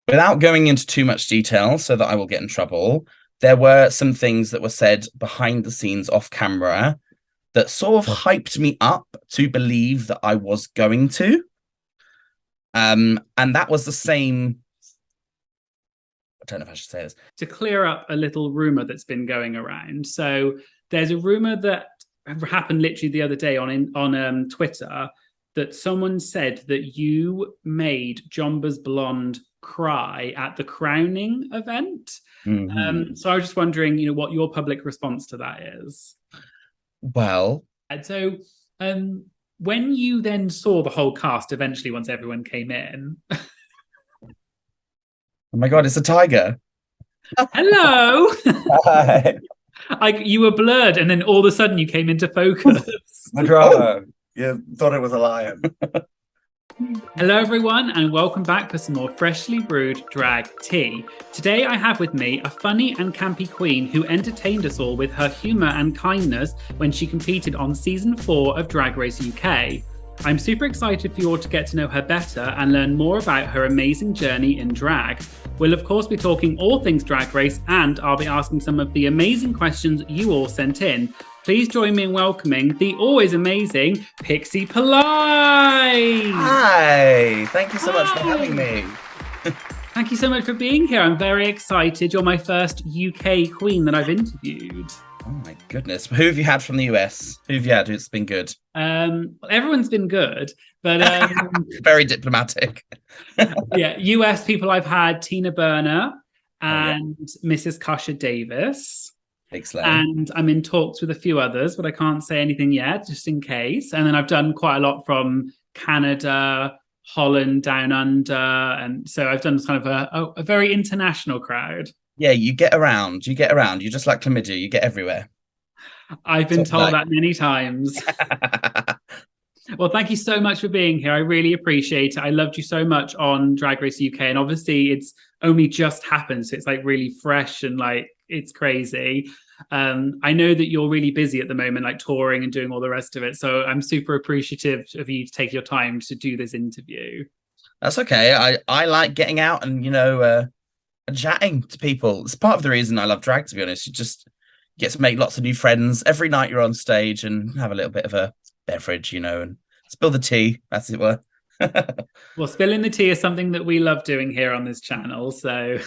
Without going into too much detail so that I will get in trouble, there were some things that were said behind the scenes off camera that sort of hyped me up to believe that I was going to. And that was the same. I don't know if I should say this. To clear up a little rumor that's been going around. So there's a rumor that happened literally the other day on Twitter that someone said that you made Jonbers Blonde cry at the crowning event. Mm-hmm. So I was just wondering, what your public response to that is. Well, And so when you then saw the whole cast eventually, once everyone came in. Oh my God, it's a tiger. Hello. Hi. You were blurred, and then all of a sudden you came into focus. The drama. You thought it was a lion. Hello, everyone, and welcome back for some more freshly brewed drag tea. Today, I have with me a funny and campy queen who entertained us all with her humour and kindness when she competed on season 4 of Drag Race UK. I'm super excited for you all to get to know her better and learn more about her amazing journey in drag. We'll of course be talking all things Drag Race, and I'll be asking some of the amazing questions you all sent in. Please join me in welcoming the always amazing Pixie Polite. Hi, thank you so much for having me. Thank you so much for being here. I'm very excited. You're my first UK queen that I've interviewed. Oh my goodness. Who have you had from the US? Who have you had who's been good? Everyone's been good, but very diplomatic. yeah, US people I've had Tina Burner and Mrs. Kasha Davis. Excellent. And I'm in talks with a few others, but I can't say anything yet, just in case. And then I've done quite a lot from Canada, Holland, Down Under, and so I've done kind of a very international crowd. Yeah, you get around. You're just like chlamydia. You get everywhere. I've been told that many times. Well, thank you so much for being here. I really appreciate it. I loved you so much on Drag Race UK. And obviously it's only just happened. So it's like really fresh and like it's crazy. I know that you're really busy at the moment, like touring and doing all the rest of it. So I'm super appreciative of you to take your time to do this interview. That's okay. I like getting out and, chatting to people. It's part of the reason I love drag, to be honest. You just get to make lots of new friends every night you're on stage and have a little bit of a beverage, and spill the tea, as it were. Well, spilling the tea is something that we love doing here on this channel. So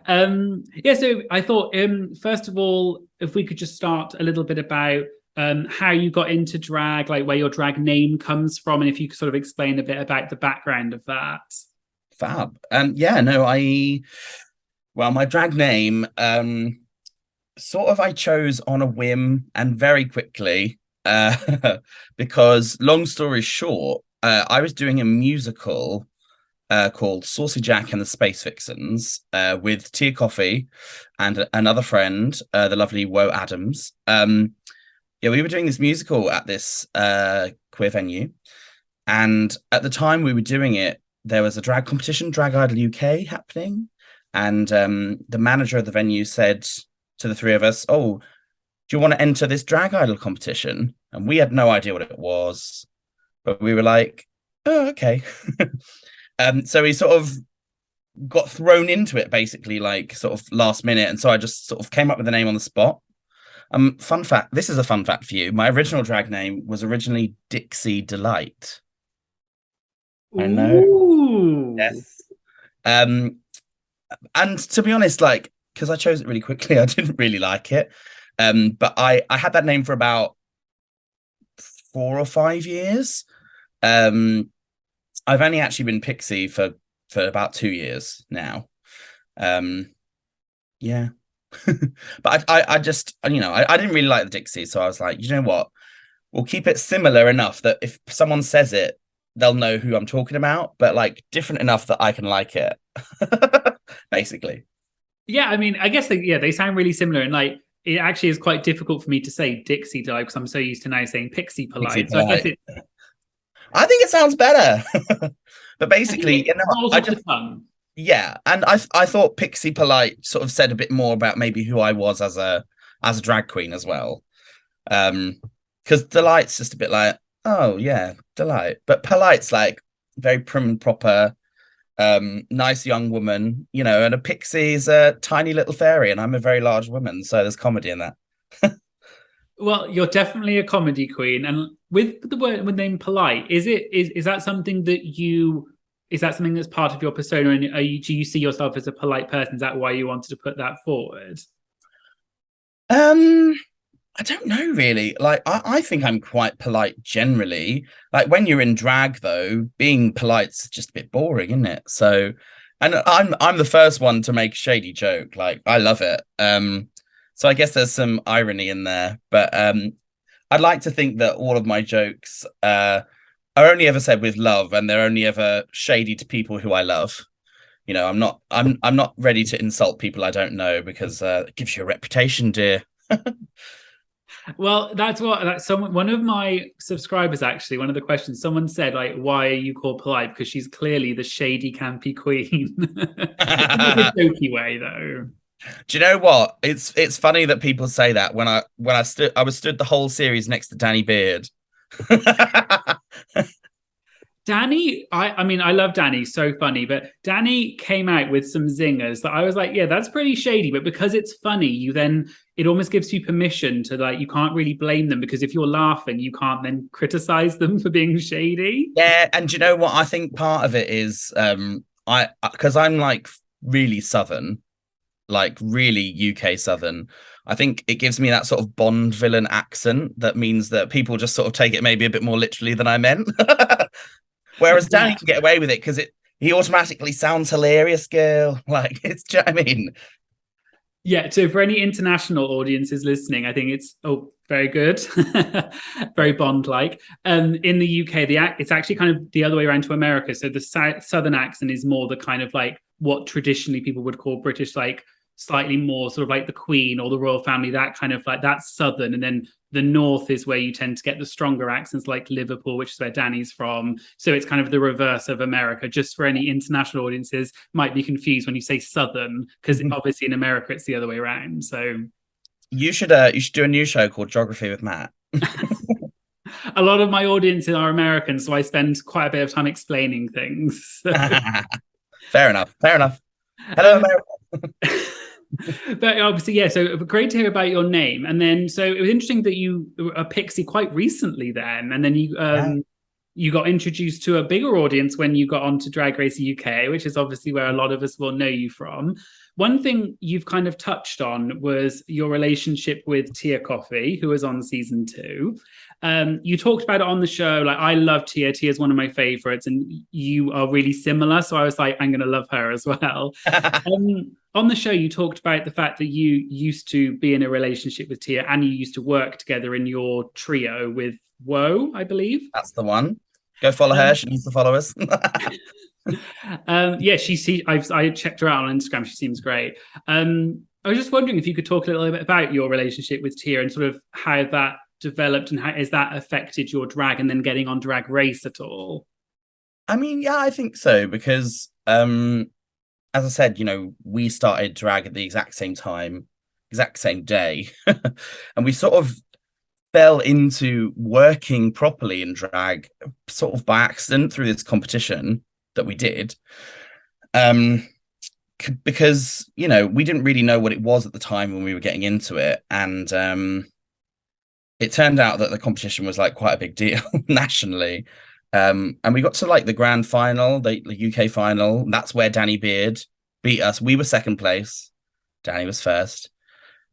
so I thought first of all, if we could just start a little bit about how you got into drag, like where your drag name comes from, and if you could sort of explain a bit about the background of that. Fab. My drag name sort of I chose on a whim and very quickly because long story short, I was doing a musical called Saucy Jack and the Space Vixens with Tia Kofi and another friend, the lovely Woe Adams. We were doing this musical at this queer venue, and at the time we were doing it, there was a drag competition, Drag Idol UK, happening, and the manager of the venue said to the three of us, "Oh, do you want to enter this Drag Idol competition?" And we had no idea what it was, but we were like, "Oh, okay." So we sort of got thrown into it, basically, like sort of last minute, and so I just sort of came up with the name on the spot. Fun fact, this is a fun fact for you. My original drag name was originally Dixie Delight. I know. Ooh. Yes. And to be honest, like, because I chose it really quickly, I didn't really like it. But I had that name for about 4 or 5 years. I've only actually been Pixie for about 2 years now. Yeah. But I just, I didn't really like the Dixie, so I was like, you know what? We'll keep it similar enough that if someone says it, they'll know who I'm talking about, but like different enough that I can like it. Basically. Yeah, I mean, I guess they sound really similar, and like it actually is quite difficult for me to say Dixie Delight because I'm so used to now saying Pixie Polite. So I guess I think it sounds better. But basically, I just fun. Yeah, and I thought Pixie Polite sort of said a bit more about maybe who I was as a drag queen as well. Because Delight's just a bit like, oh yeah, Delight, but Polite's like very prim and proper. nice young woman, and a pixie is a tiny little fairy, and I'm a very large woman, so there's comedy in that. Well, you're definitely a comedy queen, and with the word with name polite, is that something that you is that something that's part of your persona, and do you see yourself as a polite person? Is that why you wanted to put that forward? Um, I don't know really. Like, I think I'm quite polite generally. Like when you're in drag, though, being polite's just a bit boring, isn't it? So, and I'm the first one to make a shady joke. Like, I love it. So I guess there's some irony in there, but I'd like to think that all of my jokes are only ever said with love, and they're only ever shady to people who I love. I'm not ready to insult people I don't know because it gives you a reputation, dear. Well, that's someone one of my subscribers actually, one of the questions someone said, like, why are you called polite? Because she's clearly the shady, campy queen. In a good jokey way, though. Do you know what? It's funny that people say that I was stood the whole series next to Danny Beard. Danny, I mean, I love Danny, so funny, but Danny came out with some zingers that I was like, yeah, that's pretty shady. But because it's funny, it almost gives you permission to, like, you can't really blame them, because if you're laughing, you can't then criticize them for being shady. Yeah, and do you know what? I think part of it is I because I'm like really southern, like really UK southern. I think it gives me that sort of Bond villain accent that means that people just sort of take it maybe a bit more literally than I meant. Whereas Danny Yeah. can get away with it because he automatically sounds hilarious, girl. Like do you know what I mean? Yeah, so for any international audiences listening, I think it's very good, very Bond-like. In the UK, it's actually kind of the other way around to America. So the southern accent is more the kind of like what traditionally people would call British, like slightly more sort of like the Queen or the royal family, that kind of like that's southern. And then the north is where you tend to get the stronger accents, like Liverpool, which is where Danny's from. So it's kind of the reverse of America. Just for any international audiences, might be confused when you say southern, because obviously in America it's the other way around. So You should do a new show called Geography with Matt. a lot of my audiences are American, so I spend quite a bit of time explaining things. Fair enough. Fair enough. Hello, um, America. but obviously, yeah. So great to hear about your name, and then so it was interesting that you were a pixie quite recently, then, and then Yeah. you got introduced to a bigger audience when you got onto Drag Race UK, which is obviously where a lot of us will know you from. One thing you've kind of touched on was your relationship with Tia Kofi, who was on season 2. You talked about it on the show. Like, I love Tia. Tia's one of my favorites, and you are really similar. So I was like, I'm going to love her as well. On the show, you talked about the fact that you used to be in a relationship with Tia, and you used to work together in your trio with Woe, I believe. That's the one. Go follow her. She needs to follow us. Yeah, I checked her out on Instagram. She seems great. I was just wondering if you could talk a little bit about your relationship with Tia and sort of how that developed, and how has that affected your drag and then getting on Drag Race at all? I mean, yeah, I think so because as I said, we started drag at the exact same time, exact same day. And we sort of fell into working properly in drag sort of by accident through this competition that we did. Because, we didn't really know what it was at the time when we were getting into it. And it turned out that the competition was like quite a big deal nationally. And we got to like the grand final, the UK final. That's where Danny Beard beat us. We were second place. Danny was first.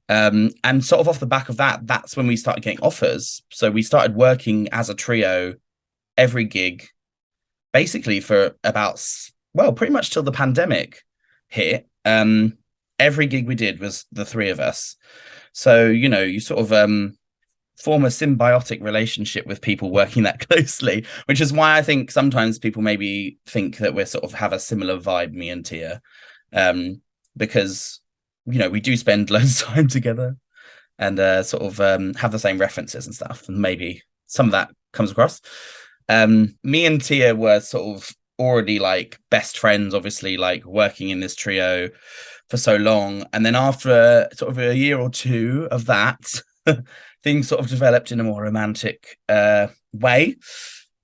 And sort of off the back of that, that's when we started getting offers. So we started working as a trio every gig, basically for pretty much till the pandemic hit. Every gig we did was the three of us. So, you sort of form a symbiotic relationship with people working that closely, which is why I think sometimes people maybe think that we're sort of have a similar vibe, me and Tia, because we do spend loads of time together and sort of have the same references and stuff, and maybe some of that comes across. Me and Tia were sort of already like best friends, obviously, like working in this trio for so long, and then after sort of a year or two of that, things sort of developed in a more romantic way.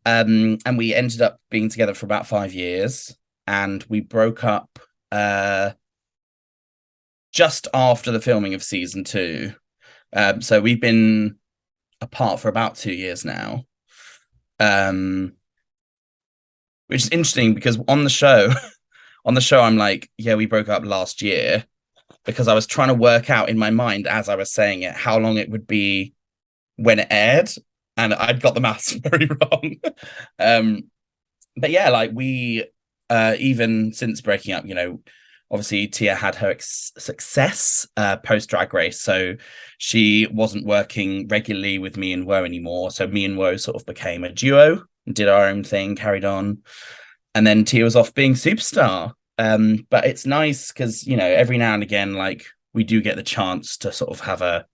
And we ended up being together for about 5 years. and we broke up just after the filming of season 2. So we've been apart for about 2 years now. Which is interesting because on the show, I'm like, yeah, we broke up last year, because I was trying to work out in my mind as I was saying it how long it would be when it aired, and I'd got the maths very wrong. But yeah, like we even since breaking up, obviously Tia had her success post Drag Race, so she wasn't working regularly with me and Woe anymore. So me and Woe sort of became a duo, did our own thing, carried on, and then Tia was off being superstar. But it's nice because every now and again, like we do get the chance to sort of have a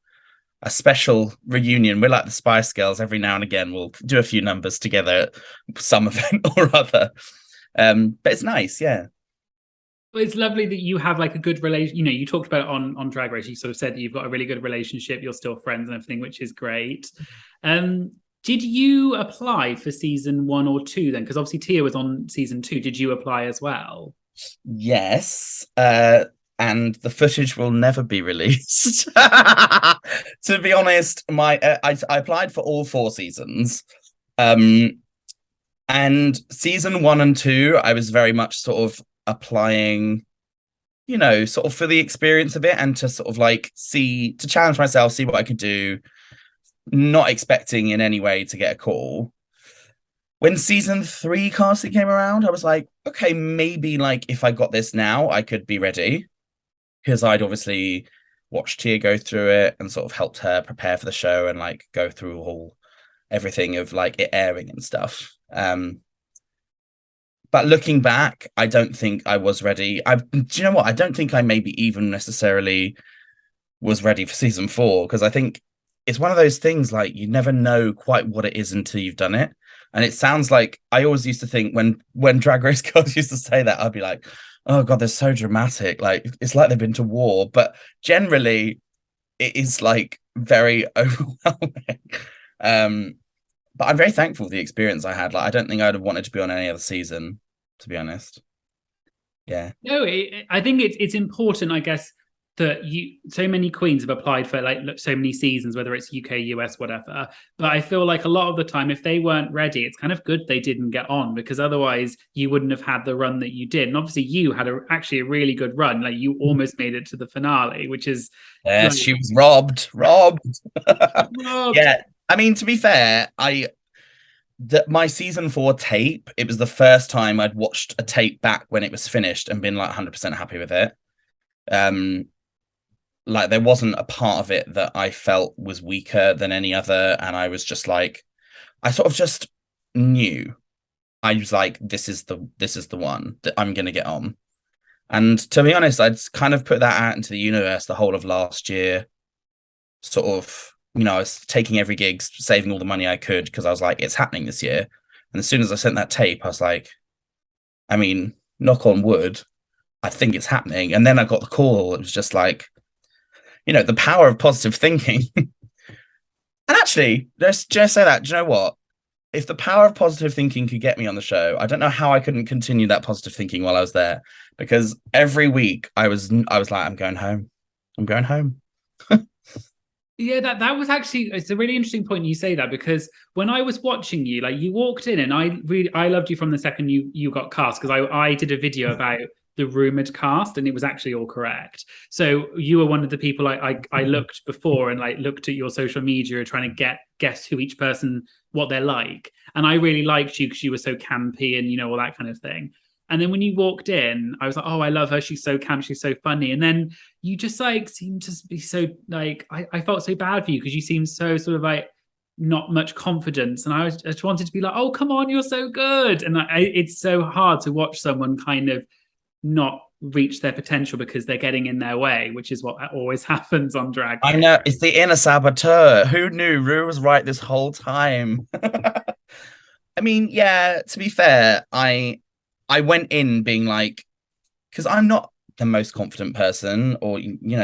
special reunion. We're like the Spice Girls. Every now and again, we'll do a few numbers together at some event or other. But it's nice, yeah. Well, it's lovely that you have like a good relation. You talked about on Drag Race. You sort of said that you've got a really good relationship. You're still friends and everything, which is great. Did you apply for season 1 or 2 then? Because obviously Tia was on season 2. Did you apply as well? Yes. And the footage will never be released. To be honest, I applied for all 4 seasons. And season 1 and 2, I was very much sort of applying, sort of for the experience of it, and to sort of like to challenge myself, see what I could do, not expecting in any way to get a call. When season 3 casting came around, I was like, okay, maybe like if I got this now, I could be ready, because I'd obviously watched Tia go through it and sort of helped her prepare for the show and like go through everything of like it airing and stuff. But looking back, I don't think I was ready. Do you know what? I don't think I maybe even necessarily was ready for season 4, because I think it's one of those things like you never know quite what it is until you've done it. And it sounds like I always used to think when Drag Race girls used to say that, I'd be like, oh God, they're so dramatic. Like it's like they've been to war. But generally, it is like very overwhelming. But I'm very thankful for the experience I had. Like I don't think I'd have wanted to be on any other season, to be honest. Yeah. No, I think it's important, I guess, that so many queens have applied for like so many seasons, whether it's UK, US, whatever. But I feel like a lot of the time, if they weren't ready, it's kind of good they didn't get on, because otherwise you wouldn't have had the run that you did. And obviously you had actually a really good run. Like you almost made it to the finale, which is yes, like, she was robbed. Yeah. I mean, to be fair, my season 4 tape, it was the first time I'd watched a tape back when it was finished and been like 100% happy with it. Like there wasn't a part of it that I felt was weaker than any other, and I was just like, I sort of just knew. I was like, this is the one that I'm gonna get on. And to be honest, I'd kind of put that out into the universe the whole of last year. Sort of, I was taking every gig, saving all the money I could, because I was like, it's happening this year. And as soon as I sent that tape, I was like, I mean, knock on wood, I think it's happening. And then I got the call. It was just like, the power of positive thinking. And actually, let's just say that, do you know what? If the power of positive thinking could get me on the show, I don't know how I couldn't continue that positive thinking while I was there. Because every week I was like, I'm going home. I'm going home. Yeah, that was actually, it's a really interesting point you say that, because when I was watching you, like you walked in and I loved you from the second you got cast, because I did a video about the rumored cast and it was actually all correct. So you were one of the people I looked before and like looked at your social media trying to guess who each person, what they're like. And I really liked you because you were so campy and all that kind of thing. And then when you walked in, I was like, oh, I love her. She's so camp. She's so funny. And then you just like seemed to be so like, I felt so bad for you because you seemed so sort of like not much confidence. And I just wanted to be like, oh, come on, you're so good. And it's so hard to watch someone kind of not reach their potential because they're getting in their way, which is what always happens on Drag Race. I know, it's the inner saboteur. Who knew Rue was right this whole time? I mean, yeah, to be fair, I went in being like, because I'm not the most confident person, or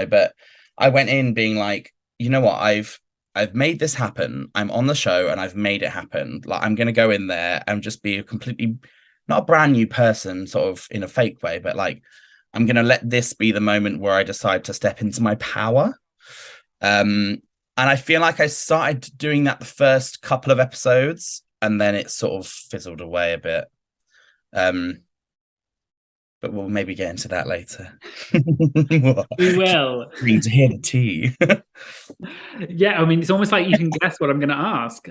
but I went in being like, you know what, I've made this happen. I'm on the show and I've made it happen. Like I'm gonna go in there and just be a completely not a brand new person, sort of in a fake way, but like I'm gonna let this be the moment where I decide to step into my power. And I feel like I started doing that the first couple of episodes, and then it sort of fizzled away a bit. Um, but we'll maybe get into that later. We will. Green to hear the tea. Yeah, I mean, it's almost like you can guess what I'm going to ask.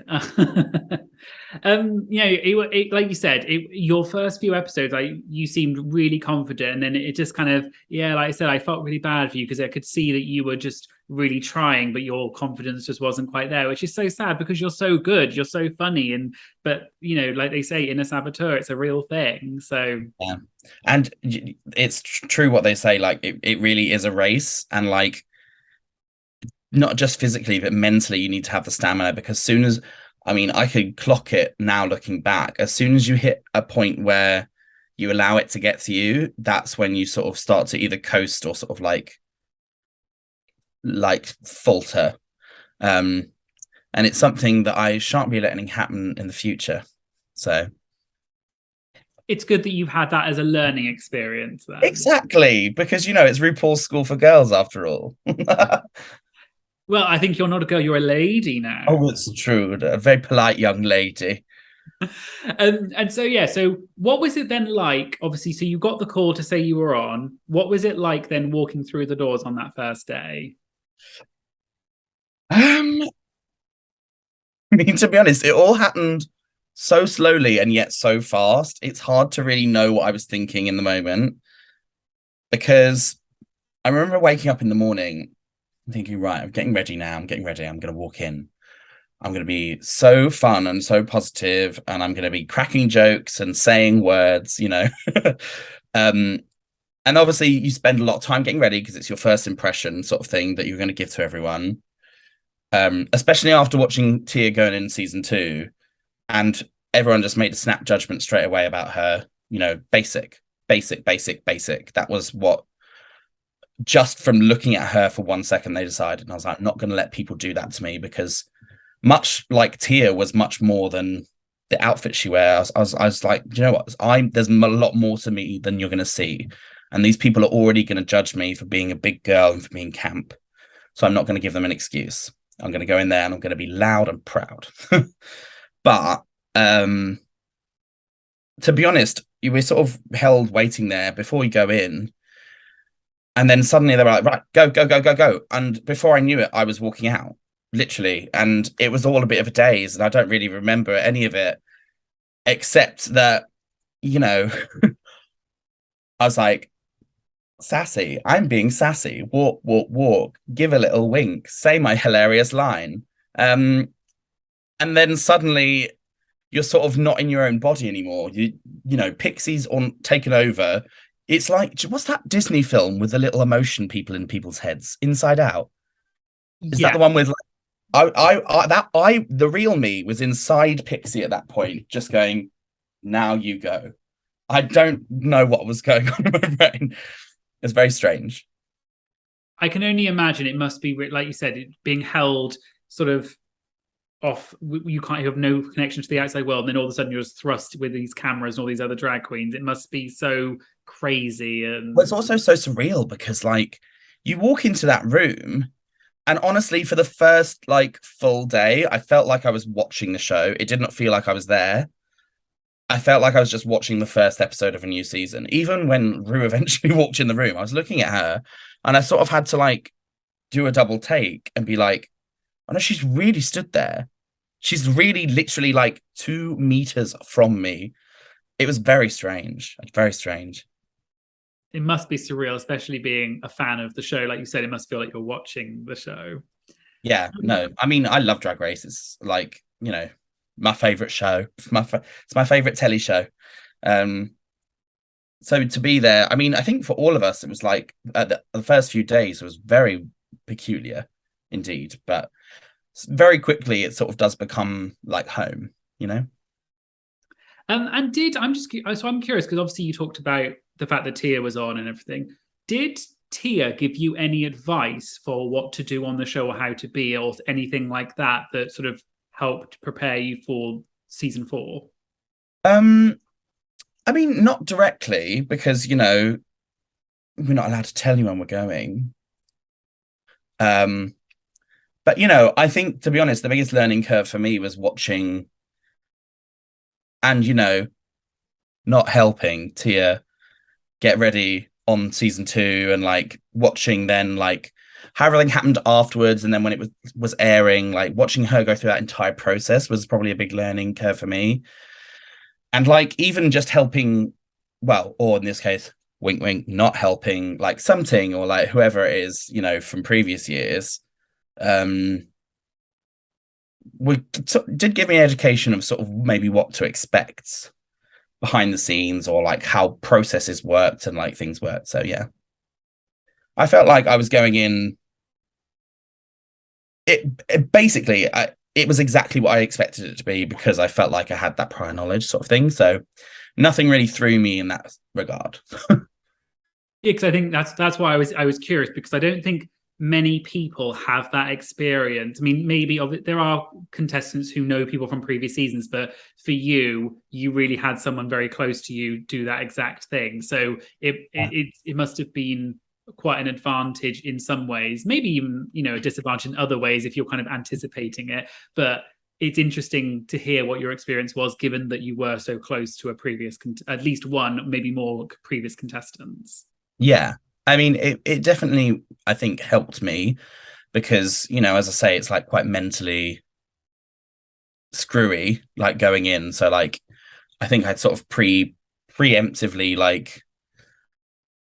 Like you said, your first few episodes, you seemed really confident, and then it just kind of, yeah, like I said, I felt really bad for you because I could see that you were just really trying, but your confidence just wasn't quite there, which is so sad because you're so good, you're so funny, but like they say, in a saboteur, it's a real thing. So yeah, and it's true what they say. Like it really is a race, and like not just physically but mentally you need to have the stamina, because soon as I could clock it now looking back, as soon as you hit a point where you allow it to get to you, that's when you sort of start to either coast or sort of like falter. And it's something that I shan't be letting happen in the future, so it's good that you've had that as a learning experience then. exactly, because it's RuPaul's School for Girls after all. Well, I think you're not a girl, you're a lady now. Oh, it's true. A very polite young lady. And so what was it then like? Obviously, so you got the call to say you were on. What was it like then walking through the doors on that first day? I mean, to be honest, it all happened so slowly and yet so fast. It's hard to really know what I was thinking in the moment, because I remember waking up in the morning thinking, right, I'm getting ready now. I'm getting ready. I'm going to walk in. I'm going to be so fun and so positive, and I'm going to be cracking jokes and saying words, and obviously you spend a lot of time getting ready because it's your first impression sort of thing that you're going to give to everyone. Especially after watching Tia going in season 2, and everyone just made a snap judgment straight away about her. Basic. That was what, just from looking at her for 1 second, they decided. And I was like, I'm not going to let people do that to me, because much like Tia was much more than the outfit she wears. I was like, you know what? There's a lot more to me than you're going to see. And these people are already going to judge me for being a big girl and for being camp. So I'm not going to give them an excuse. I'm going to go in there and I'm going to be loud and proud. But to be honest, you were sort of held waiting there before you go in. And then suddenly they were like, right, go, go, go, go, go. And before I knew it, I was walking out, literally. And it was all a bit of a daze. And I don't really remember any of it, except that, I was like, sassy. I'm being sassy. Walk, walk, walk. Give a little wink. Say my hilarious line. And then suddenly you're sort of not in your own body anymore. Pixie's on taken over. It's like, what's that Disney film with the little emotion people in people's heads? Inside Out. Is that the one with the real me was inside Pixie at that point, just going, now you go. I don't know what was going on in my brain. It's very strange. I can only imagine it must be, like you said, it being held sort of off. You have no connection to the outside world, and then all of a sudden you're just thrust with these cameras and all these other drag queens. It must be so crazy. And it's also so surreal because, like, you walk into that room, and honestly, for the first full day, I felt like I was watching the show. It did not feel like I was there. I felt like I was just watching the first episode of a new season. Even when Rue eventually walked in the room, I was looking at her, and I sort of had to do a double take and be like, "Oh no, she's really stood there. She's really literally 2 meters from me." It was very strange. Very strange. It must be surreal, especially being a fan of the show. Like you said, it must feel like you're watching the show. Yeah, no, I love Drag Race. It's my favorite show. It's my favorite telly show. So to be there, I think for all of us, it was the first few days was very peculiar indeed, but very quickly it sort of does become like home, And I'm curious because obviously you talked about the fact that Tia was on and everything. Did Tia give you any advice for what to do on the show or how to be, or anything like that sort of helped prepare you for season 4? I mean, not directly because, we're not allowed to tell anyone we're going. Um, but I think to be honest, the biggest learning curve for me was watching and not helping Tia get ready on season 2 and like watching then like how everything happened afterwards and then when it was airing, like watching her go through that entire process was probably a big learning curve for me. And like even just helping, well, or in this case, wink wink, not helping like something or like whoever it is, from previous years, um did give me an education of sort of maybe what to expect behind the scenes or like how processes worked and like things worked. So yeah, I felt like I was going in. It basically, it was exactly what I expected it to be because I felt like I had that prior knowledge sort of thing. So nothing really threw me in that regard. Yeah, because I think that's why I was curious because I don't think many people have that experience. I mean, maybe there are contestants who know people from previous seasons, but for you, you really had someone very close to you do that exact thing. So it must have been quite an advantage in some ways, maybe even a disadvantage in other ways if you're kind of anticipating it. But it's interesting to hear what your experience was, given that you were so close to a previous, at least one, maybe more previous contestants. Yeah. I mean, it definitely, I think, helped me because, as I say, it's like quite mentally screwy, like going in. So like, I think I'd sort of preemptively like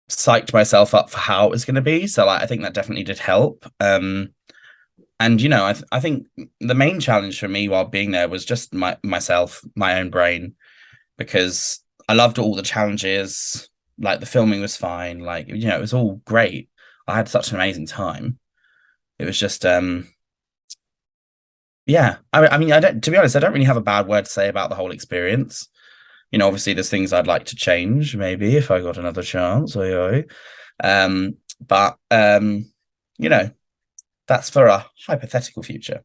psyched myself up for how it was going to be. So like, I think that definitely did help. And I think the main challenge for me while being there was just myself, my own brain, because I loved all the challenges. Like the filming was fine. Like it was all great. I had such an amazing time. It was just yeah. I mean, I don't. To be honest, I don't really have a bad word to say about the whole experience. Obviously, there's things I'd like to change, maybe if I got another chance. But that's for a hypothetical future.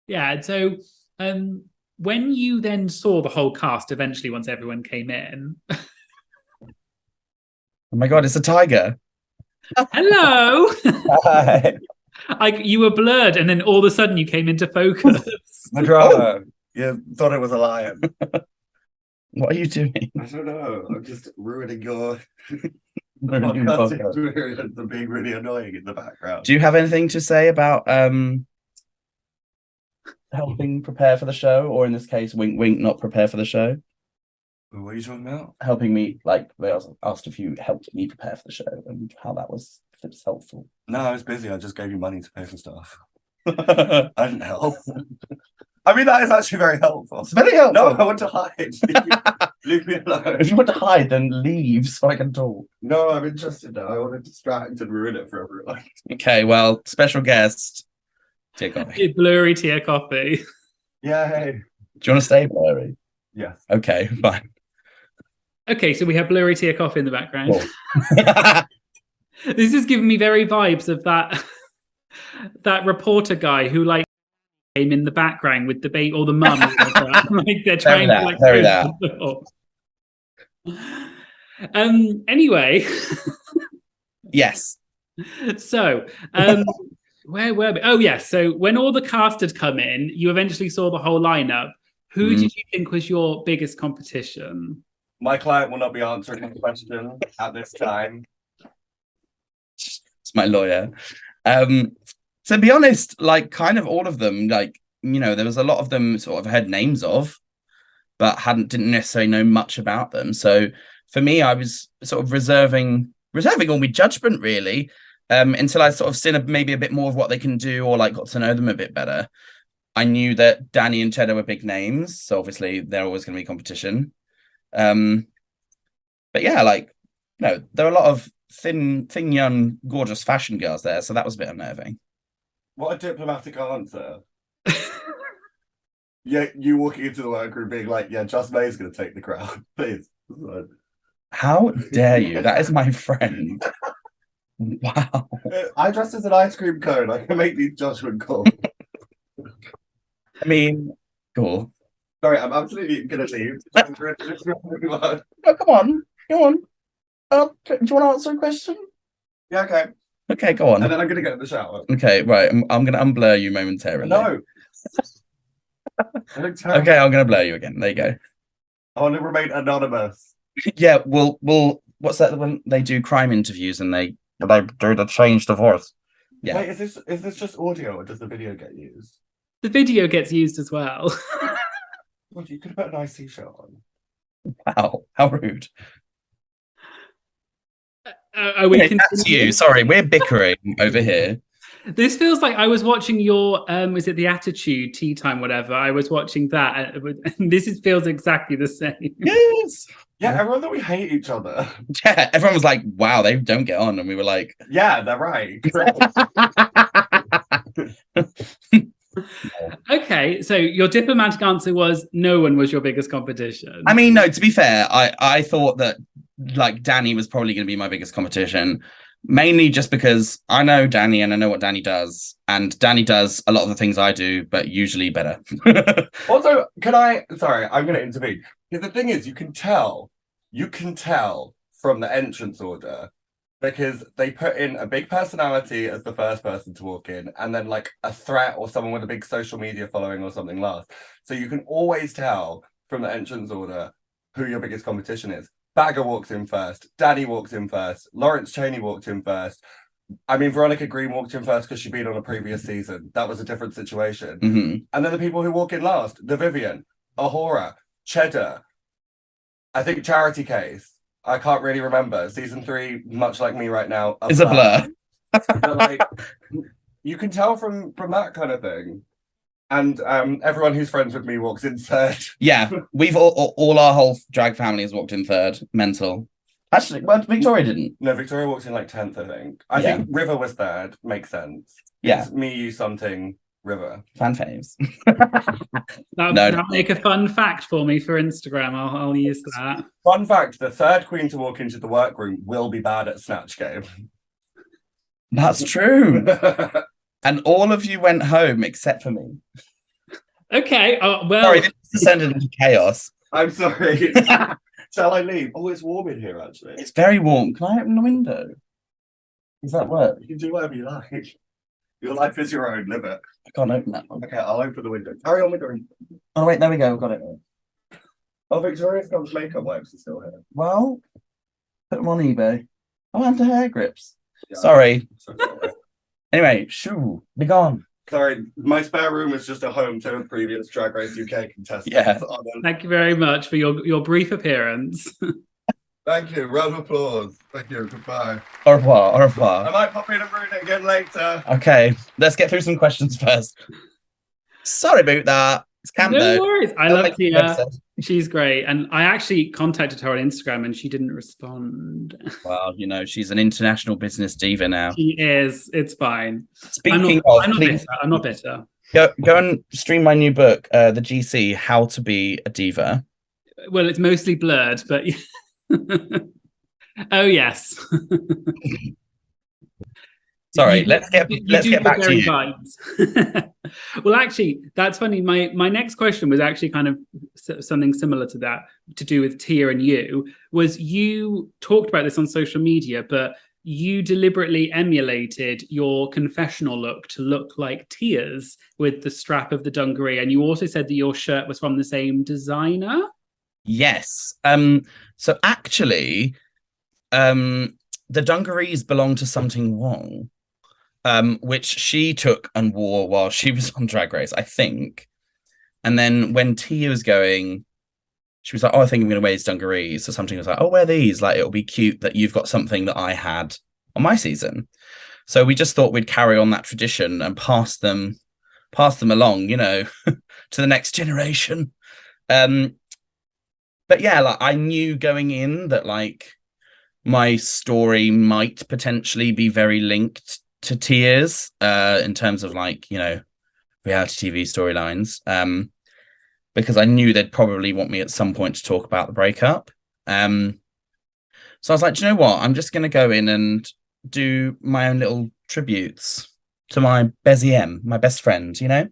Yeah. So, when you then saw the whole cast eventually, once everyone came in, Oh my God, it's a tiger. hello. Hi. Like you were blurred, and then all of a sudden you came into focus. The drama. You thought it was a lion. What are you doing? I don't know. I'm just ruining your Ruining podcast podcast. experience and being really annoying in the background. Do you have anything to say about helping prepare for the show, or in this case, wink wink, not prepare for the show? What are you talking about? Helping me, like they asked if you helped me prepare for the show and how that was, if it was helpful. No, I was busy. I just gave you money to pay for stuff. I I didn't help. I mean, that is actually very helpful. It's very helpful. No, I want to hide. Leave me alone. If you want to hide, then leave so I can talk. No, I'm interested now. I want to distract and ruin it for everyone. Okay, well, special guest, Tia Kofi. Blurry Tia Kofi. Yay. Do you want to stay blurry? Yes. Okay, fine. Okay, so we have blurry Tia Kofi in the background. Cool. This is giving me very vibes of that reporter guy who like came in the background with the baby or the mum. Like they're trying to like very that. Anyway. Yes. So where were we? Oh yes. So when all the cast had come in, you eventually saw the whole lineup. Who did you think was your biggest competition? My client will not be answering the question at this time. It's my lawyer. To be honest, like kind of all of them, like, there was a lot of them sort of had names of, but didn't necessarily know much about them. So for me, I was sort of reserving all my judgment really, until I sort of seen maybe a bit more of what they can do or like got to know them a bit better. I knew that Danny and Cheddar were big names, so obviously they're always going to be competition. But yeah, like, there are a lot of thin, young, gorgeous fashion girls there, so that was a bit unnerving. What a diplomatic answer. Yeah, you walking into the workroom being like, yeah, Just May's going to take the crown, please. How dare you? That is my friend. Wow. I dressed as an ice cream cone. I can make these judgment calls. I mean, cool. Sorry, I'm absolutely gonna leave. Oh, come on, go on. Do you want to answer a question? Yeah, okay. Okay, go on. And then I'm gonna get in the shower. Okay, right. I'm gonna unblur you momentarily. No. Okay, I'm gonna blur you again. There you go. I want to remain anonymous. Yeah, well, what's that when they do crime interviews and they do the change the voice? Yeah. Wait, is this just audio or does the video get used? The video gets used as well. God, you could have put a nice t-shirt on. Wow, how rude. Are we That's you. Sorry, we're bickering over here. This feels like I was watching your is it the Attitude Tea Time, whatever. I was watching that, and feels exactly the same. Yes. Yeah, everyone that we hate each other. Yeah, everyone was like, "Wow, they don't get on," and we were like, "Yeah, they're right." Okay, so your diplomatic answer was no one was your biggest competition. I mean, no, to be fair, I thought that like Danny was probably going to be my biggest competition, mainly just because I know Danny and I know what Danny does, and Danny does a lot of the things I do, but usually better. Also, sorry, I'm going to intervene. Because the thing is, you can tell from the entrance order because they put in a big personality as the first person to walk in and then like a threat or someone with a big social media following or something last. So you can always tell from the entrance order who your biggest competition is. Bagger walks in first, Danny walks in first, Lawrence Chaney walked in first. I mean, Veronica Green walked in first because she'd been on a previous season. That was a different situation. Mm-hmm. And then the people who walk in last, the Vivian, Ahura, Cheddar, I think Charity Case. I can't really remember. Season 3, much like me right now, is a blur. But, like, you can tell from that kind of thing. And everyone who's friends with me walks in third. Yeah, we've all our whole drag family has walked in third. Mental. Actually, well, Victoria didn't. No, Victoria walked in like 10th, I think. I think River was third. Makes sense. Yeah. It's me, you, something, River. Fan faves. That'll make a fun fact for me for Instagram. I'll use that. Fun fact, the third queen to walk into the workroom will be bad at Snatch Game. That's true. And all of you went home except for me. Okay, well... Sorry, this descended into chaos. I'm sorry. Shall I leave? Oh, it's warm in here, actually. It's very warm. Can I open the window? Does that work? You can do whatever you like. Your life is your own, live it. I can't open that one. Okay, I'll open the window. Carry on with the... Oh, wait, there we go. Got it. Oh, Victoria's Gum's makeup wipes are still here. Well, put them on eBay. Oh, and the hair grips. Yeah, sorry. So sorry. Anyway, shoo, be gone. Sorry, my spare room is just a home to previous Drag Race UK contestants. Yeah. Thank you very much for your brief appearance. Thank you. Round of applause. Thank you. Goodbye. Au revoir. Au revoir. I might pop in and ruin it again later. Okay, let's get through some questions first. Sorry about that. It's camp though. No worries. I love Tia. She's great. And I actually contacted her on Instagram and she didn't respond. Well, you know, she's an international business diva now. She is. It's fine. Speaking I'm not bitter. Go and stream my new book, The GC, How to Be a Diva. Well, it's mostly blurred, but... Oh, yes. Sorry, let's get back to you. Well, actually, that's funny. My next question was actually kind of something similar to that, to do with Tia and you. Was you talked about this on social media, but you deliberately emulated your confessional look to look like Tia's with the strap of the dungaree, and you also said that your shirt was from the same designer. Yes. So actually, the dungarees belong to Something Wrong. Which she took and wore while she was on Drag Race, I think. And then when Tia was going, she was like, oh, I think I'm going to wear these dungarees. So Something was like, oh, wear these. Like, it'll be cute that you've got something that I had on my season. So we just thought we'd carry on that tradition and pass them along, you know, to the next generation. But yeah, like I knew going in that like my story might potentially be very linked to Tia's in terms of like, you know, reality TV storylines, because I knew they'd probably want me at some point to talk about the breakup. So I was like, do you know what? I'm just going to go in and do my own little tributes to my Beziem, my best friend, you know?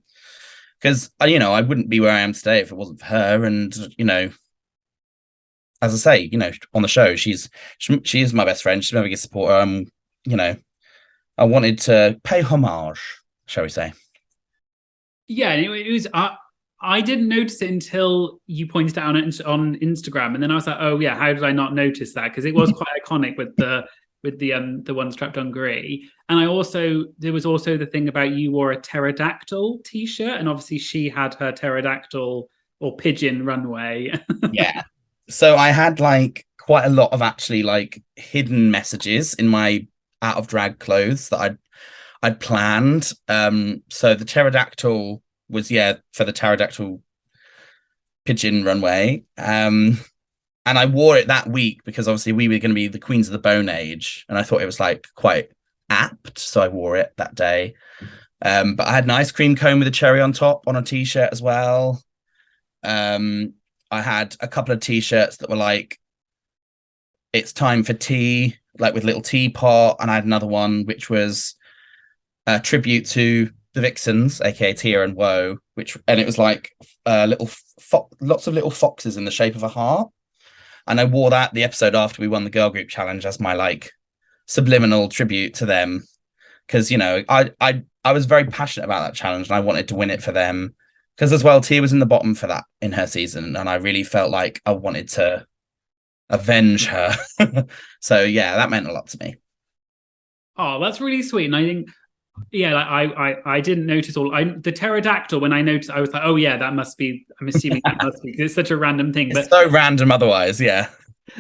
because I wouldn't be where I am today if it wasn't for her. And as I say, on the show, she is my best friend. She's my biggest supporter. I wanted to pay homage, shall we say? Yeah, it was. I didn't notice it until you pointed out on Instagram, and then I was like, "Oh yeah, how did I not notice that?" Because it was quite iconic with the one strapped on Gris. And there was also the thing about you wore a pterodactyl t-shirt, and obviously she had her pterodactyl or pigeon runway. Yeah. So I had like quite a lot of actually like hidden messages in my out of drag clothes that I'd planned. So the pterodactyl was for the pterodactyl pigeon runway. And I wore it that week because obviously we were going to be the Queens of the Bone Age, and I thought it was like quite apt, so I wore it that day. But I had an ice cream cone with a cherry on top on a t-shirt as well. I had a couple of t-shirts that were like, "It's time for tea," like with little teapot, and I had another one which was a tribute to the Vixens, aka Tia and Woe, and it was like lots of little foxes in the shape of a heart. And I wore that the episode after we won the girl group challenge as my like subliminal tribute to them, because I was very passionate about that challenge and I wanted to win it for them, because as well Tia was in the bottom for that in her season, and I really felt like I wanted to avenge her. So yeah, that meant a lot to me. Oh, that's really sweet. And I think, yeah, like I didn't notice the pterodactyl. When I noticed, I was like, oh yeah, that must be. I'm assuming that must be, because it's such a random thing. It's so random otherwise, yeah.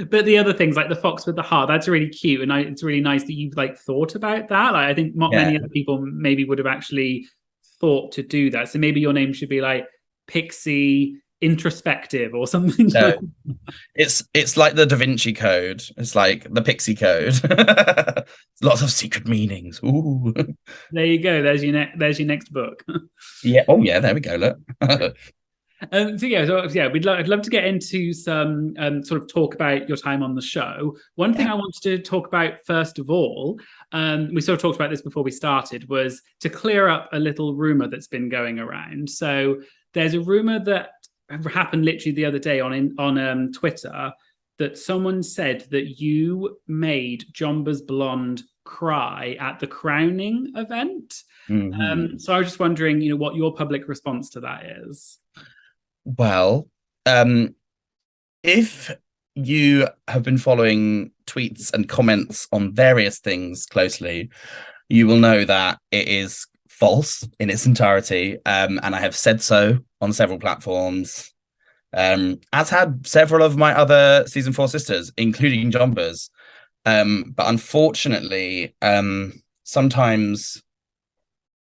But the other things like the fox with the heart, that's really cute, and it's really nice that you've like thought about that. Like, I think not many other people maybe would have actually thought to do that. So maybe your name should be like Pixie Introspective or something. No, it's like the Da Vinci Code. It's like the Pixie Code. Lots of secret meanings. Ooh. There you go. There's your next book. Yeah. Oh yeah. There we go. Look. I'd love to get into some sort of talk about your time on the show. One thing I wanted to talk about first of all, we sort of talked about this before we started, was to clear up a little rumor that's been going around. So there's a rumor that happened literally the other day on Twitter, that someone said that you made Jonbers Blonde cry at the crowning event. Mm-hmm. So I was just wondering, what your public response to that is. Well, if you have been following tweets and comments on various things closely, you will know that it is false in its entirety. And I have said so on several platforms, as had several of my other season 4 sisters, including Jonbers. But unfortunately, sometimes,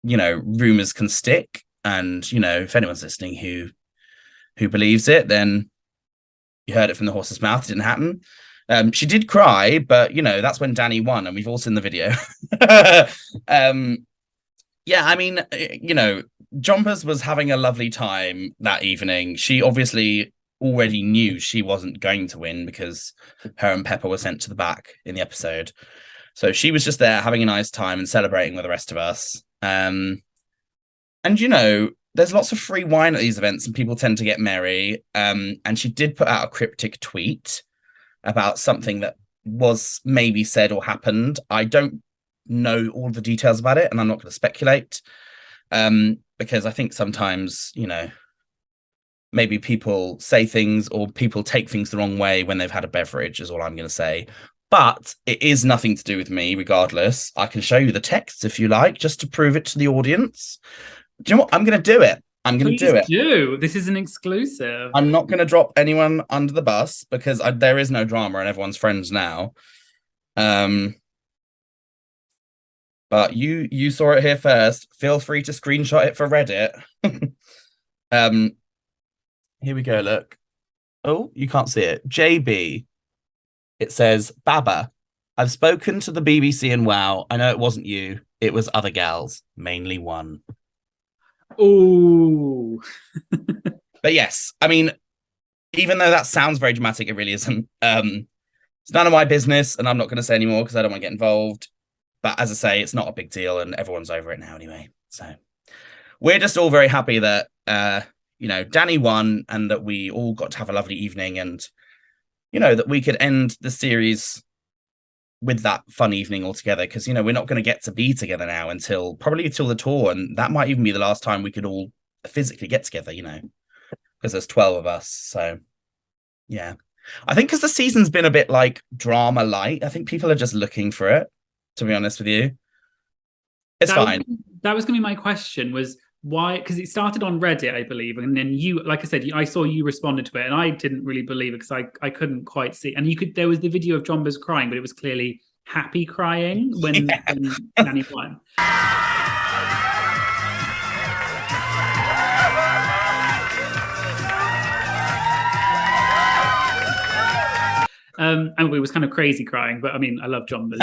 rumors can stick. And, if anyone's listening who believes it, then you heard it from the horse's mouth. It didn't happen. She did cry, but that's when Danny won, and we've all seen the video. Yeah, I mean, Jonbers was having a lovely time that evening. She obviously already knew she wasn't going to win because her and Pepper were sent to the back in the episode. So she was just there having a nice time and celebrating with the rest of us. And there's lots of free wine at these events and people tend to get merry. And she did put out a cryptic tweet about something that was maybe said or happened. I don't know all the details about it, and I'm not going to speculate, because I think sometimes, maybe people say things or people take things the wrong way when they've had a beverage, is all I'm going to say. But it is nothing to do with me, regardless. I can show you the texts if you like, just to prove it to the audience. Do you know what? I'm going to do it. I'm going to do it. This is an exclusive. I'm not going to drop anyone under the bus because there is no drama and everyone's friends now. But you saw it here first. Feel free to screenshot it for Reddit. Here we go, look. Oh, you can't see it. JB. It says, Baba, I've spoken to the BBC and WoW. I know it wasn't you. It was other gals, mainly one. Ooh. But yes, I mean, even though that sounds very dramatic, it really isn't. It's none of my business, and I'm not going to say anymore because I don't want to get involved. But as I say, it's not a big deal, and everyone's over it now anyway. So we're just all very happy that Danny won, and that we all got to have a lovely evening, and that we could end the series with that fun evening all together, because we're not going to get to be together now until the tour, and that might even be the last time we could all physically get together, because there's 12 of us. So yeah, I think because the season's been a bit like drama light, I think people are just looking for it, to be honest with you. It's fine. That was going to be my question, was why? Because it started on Reddit, I believe, and then you, like I said, I saw you responded to it, and I didn't really believe it because I couldn't quite see. And there was the video of Jonbers crying, but it was clearly happy crying when Danny won. And it was kind of crazy crying, but I mean, I love Jonbers.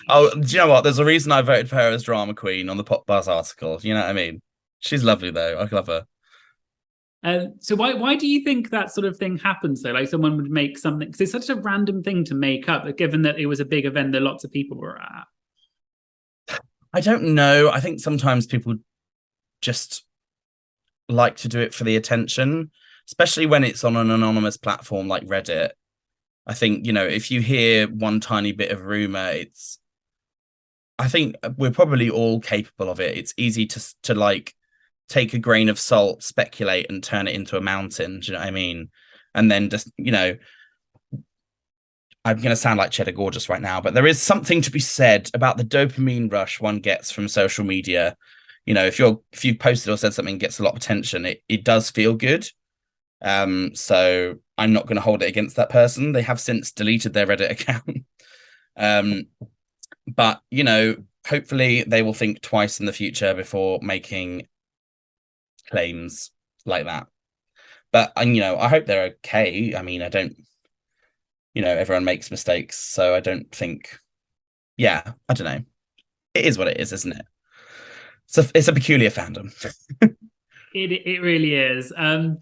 Oh, do you know what? There's a reason I voted for her as drama queen on the Pop Buzz article. You know what I mean? She's lovely, though. I love her. So why do you think that sort of thing happens, though? Like someone would make something, because it's such a random thing to make up, given that it was a big event that lots of people were at. I don't know. I think sometimes people just like to do it for the attention, especially when it's on an anonymous platform like Reddit. I think, if you hear one tiny bit of rumor, I think we're probably all capable of it. It's easy to like take a grain of salt, speculate, and turn it into a mountain. Do you know what I mean? And then just, I'm going to sound like Cheddar Gorgeous right now, but there is something to be said about the dopamine rush one gets from social media. If you posted or said something gets a lot of attention, it does feel good. So I'm not going to hold it against that person. They have since deleted their Reddit account. But, hopefully they will think twice in the future before making claims like that. But, I hope they're okay. I mean, I don't, everyone makes mistakes. So I don't think, I don't know. It is what it is, isn't it? So it's a peculiar fandom. It really is. So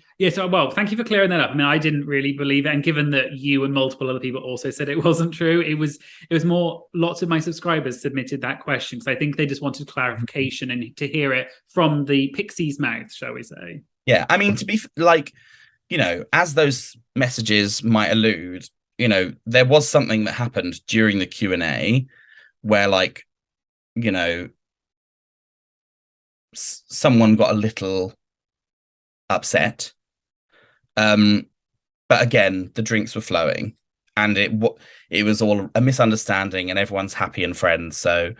thank you for clearing that up. I mean, I didn't really believe it, and given that you and multiple other people also said it wasn't true, it was more, lots of my subscribers submitted that question because I think they just wanted clarification and to hear it from the Pixie's mouth, shall we say. Yeah, I mean, to be like, as those messages might allude, there was something that happened during the Q&A where, like, someone got a little upset, but again, the drinks were flowing, and it was all a misunderstanding, and everyone's happy and friends. So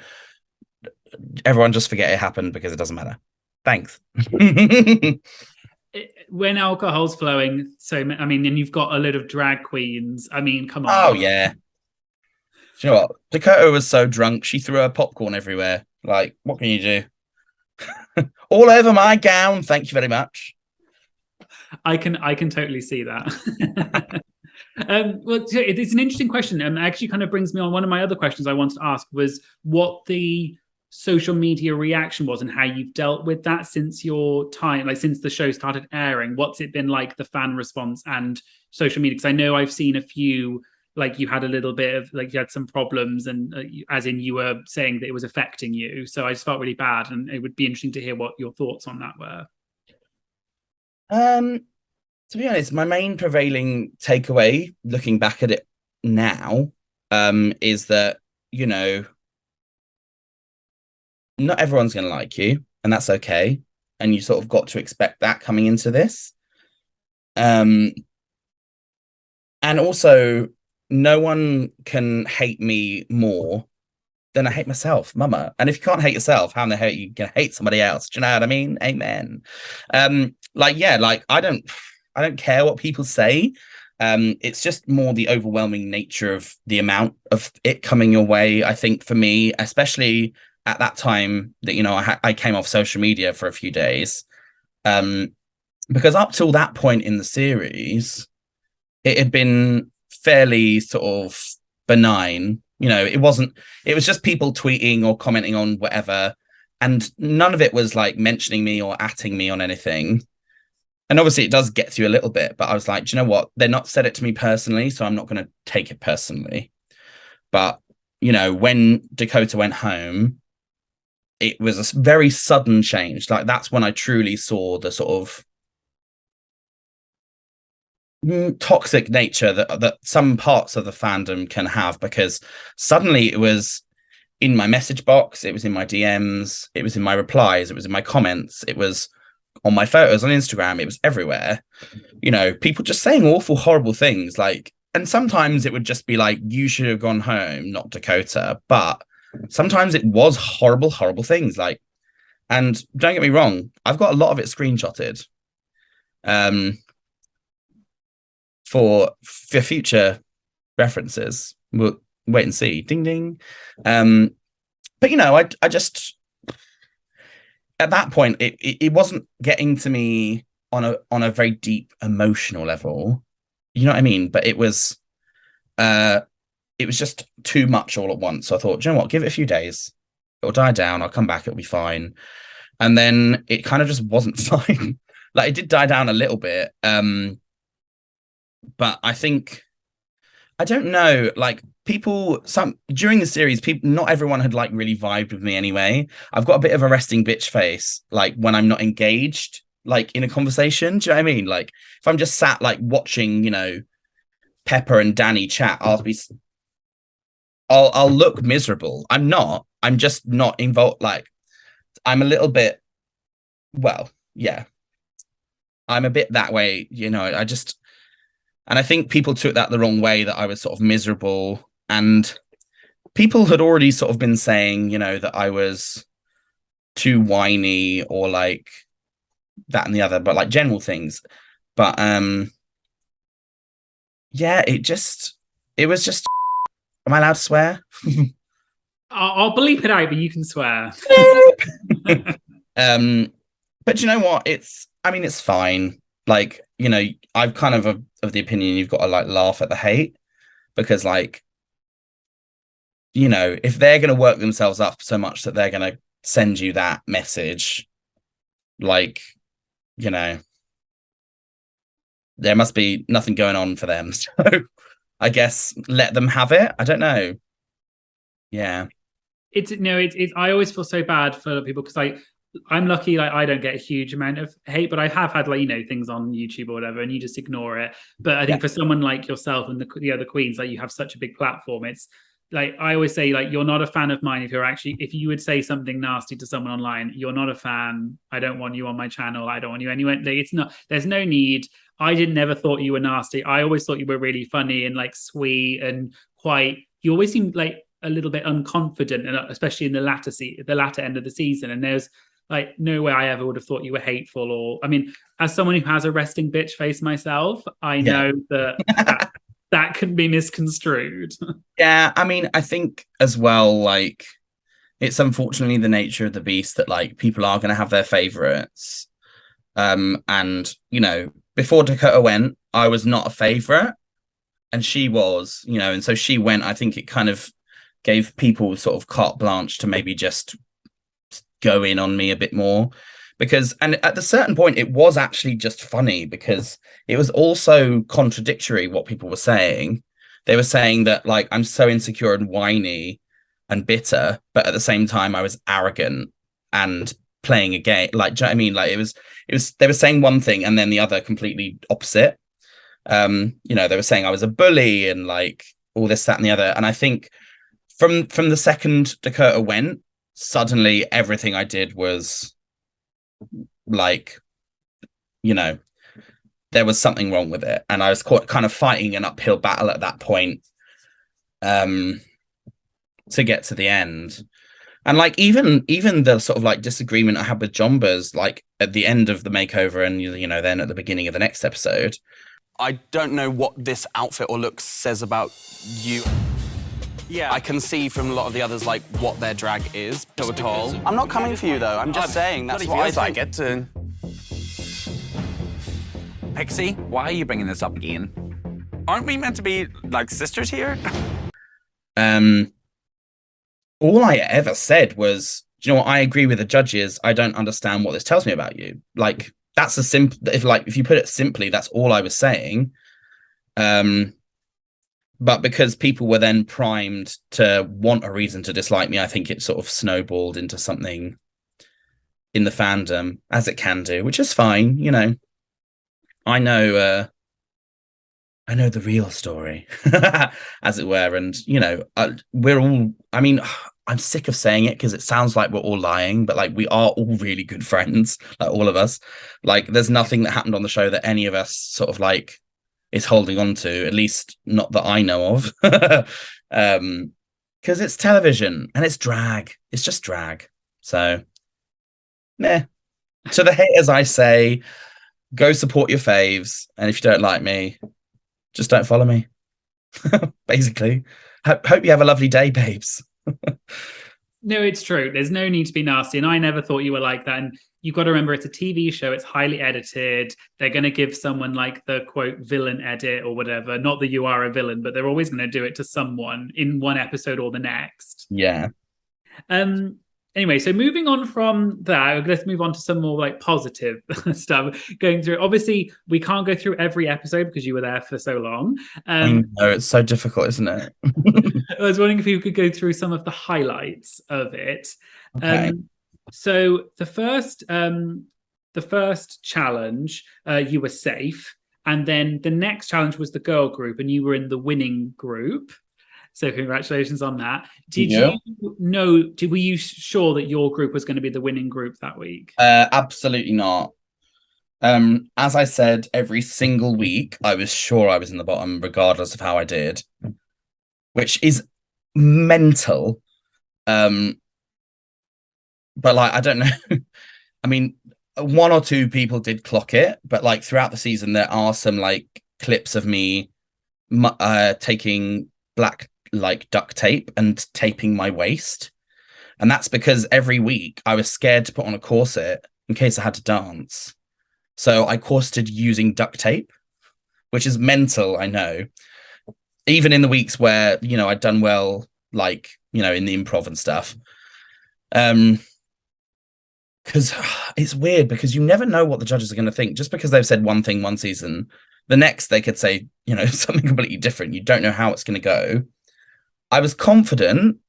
everyone just forget it happened because it doesn't matter. Thanks. When alcohol's flowing, so I mean, and you've got a lot of drag queens. I mean, come on. Oh yeah. Do you know what? Dakota was so drunk she threw her popcorn everywhere. Like, what can you do? All over my gown. Thank you very much. I can totally see that. Well, it's an interesting question, and actually kind of brings me on. One of my other questions I wanted to ask was what the social media reaction was and how you've dealt with that since your time, like since the show started airing. What's it been like, the fan response and social media? Because I know I've seen a few, like you had a little bit of, like you had some problems, and as in you were saying that it was affecting you. So I just felt really bad, and it would be interesting to hear what your thoughts on that were. To be honest, my main prevailing takeaway, looking back at it now, is that, not everyone's going to like you, and that's okay. And you sort of got to expect that coming into this. And also, no one can hate me more than I hate myself, mama. And if you can't hate yourself, how in the hell are you going to hate somebody else? Do you know what I mean? Amen. I don't care what people say. It's just more the overwhelming nature of the amount of it coming your way. I think for me, especially at that time that, I came off social media for a few days, because up till that point in the series, it had been fairly sort of benign. It was just people tweeting or commenting on whatever. And none of it was like mentioning me or atting me on anything. And obviously it does get to you a little bit, but I was like, do you know what? They're not said it to me personally, so I'm not going to take it personally. But, when Dakota went home, it was a very sudden change. Like that's when I truly saw the sort of toxic nature that some parts of the fandom can have, because suddenly it was in my message box, it was in my DMs, it was in my replies, it was in my comments, it was on my photos on Instagram, it was everywhere. People just saying awful, horrible things. Like, and sometimes it would just be like, you should have gone home, not Dakota. But sometimes it was horrible, horrible things. Like, and don't get me wrong, I've got a lot of it screenshotted. For future references. We'll wait and see. Ding ding. But I just at that point it wasn't getting to me on a very deep emotional level. You know what I mean? But it was just too much all at once. So I thought, you know what, give it a few days. It'll die down, I'll come back, it'll be fine. And then it kind of just wasn't fine. Like it did die down a little bit. But I think, I don't know, like during the series, not everyone had like really vibed with me anyway. I've got a bit of a resting bitch face, like when I'm not engaged, like in a conversation. Do you know what I mean? Like if I'm just sat like watching, Pepper and Danny chat, I'll look miserable. I'm just not involved. Like I'm a little bit, well, yeah, I'm a bit that way, and I think people took that the wrong way, that I was sort of miserable. And people had already sort of been saying, that I was too whiny or like that and the other, but like general things. But yeah, it was just, am I allowed to swear? I'll bleep it out, but you can swear. But you know what? It's fine. Like, I've kind of the opinion you've got to like laugh at the hate, because like, if they're going to work themselves up so much that they're going to send you that message, like, there must be nothing going on for them. So I guess let them have it. I don't know. Yeah. I always feel so bad for people, because I'm lucky, like I don't get a huge amount of hate, but I have had like things on YouTube or whatever, and you just ignore it. But I think for someone like yourself and the other queens, like you have such a big platform, it's like I always say, like, you're not a fan of mine if you would say something nasty to someone online. You're not a fan. I don't want you on my channel. I don't want you anywhere. Like, it's not. There's no need. I never thought you were nasty. I always thought you were really funny and like sweet and quite. You always seemed like a little bit unconfident, and especially in the latter end of the season. And there's like no way I ever would have thought you were hateful. Or, I mean, as someone who has a resting bitch face myself, I know that can be misconstrued. Yeah, I mean, I think as well, like, it's unfortunately the nature of the beast that like people are going to have their favorites. And before Dakota went, I was not a favorite, and she was, and so she went. I think it kind of gave people sort of carte blanche to maybe just go in on me a bit more, and at a certain point it was actually just funny, because it was also contradictory what people were saying. They were saying that like I'm so insecure and whiny and bitter, but at the same time I was arrogant and playing a game. Like, do you know what I mean? Like it was they were saying one thing and then the other completely opposite. They were saying I was a bully and like all this, that, and the other. And I think from the second Dakota went, suddenly everything I did was like, there was something wrong with it, and I was kind of fighting an uphill battle at that point to get to the end. And like even the sort of like disagreement I had with Jonbers, like at the end of the makeover, and then at the beginning of the next episode, I don't know what this outfit or look says about you. Yeah, I can see from a lot of the others like what their drag is. Total. I'm not coming for you though. I'm just saying that's what I think. Like it. Pixie, why are you bringing this up again? Aren't we meant to be like sisters here? All I ever said was, I agree with the judges. I don't understand what this tells me about you. Like, that's a simple. If you put it simply, that's all I was saying. but because people were then primed to want a reason to dislike me, I think it sort of snowballed into something in the fandom, as it can do, which is fine. You know, I know the real story, as it were. And, you know, we're all, I mean, I'm sick of saying it because it sounds like we're all lying, but like we are all really good friends, like all of us. Like there's nothing that happened on the show that any of us sort of like is holding on to, at least not that I know of. Because it's television and it's drag. It's just drag. So, meh. To the haters, I say, go support your faves. And if you don't like me, just don't follow me. Basically. Hope you have a lovely day, babes. No, it's true. There's no need to be nasty. And I never thought you were like that. And you've got to remember it's a TV show. It's highly edited. They're going to give someone like the quote villain edit or whatever. Not that you are a villain, but they're always going to do it to someone in one episode or the next. Yeah. Anyway, so moving on from that, let's move on to some more like positive stuff. Going through, obviously, we can't go through every episode because you were there for so long. I know, it's so difficult, isn't it? I was wondering if you could go through some of the highlights of it. Okay. So the first challenge, you were safe, and then the next challenge was the girl group, and you were in the winning group. So congratulations on that. Did you know? Were you sure that your group was going to be the winning group that week? Absolutely not. As I said, every single week I was sure I was in the bottom, regardless of how I did, which is mental. But like, I don't know. I mean, one or two people did clock it, but like throughout the season, there are some like clips of me taking black like duct tape and taping my waist. And that's because every week I was scared to put on a corset in case I had to dance. So I corseted using duct tape, which is mental, I know. Even in the weeks where, you know, I'd done well, like, you know, in the improv and stuff. Because it's weird because you never know what the judges are going to think. Just because they've said one thing one season, the next they could say, you know, something completely different. You don't know how it's going to go. I was confident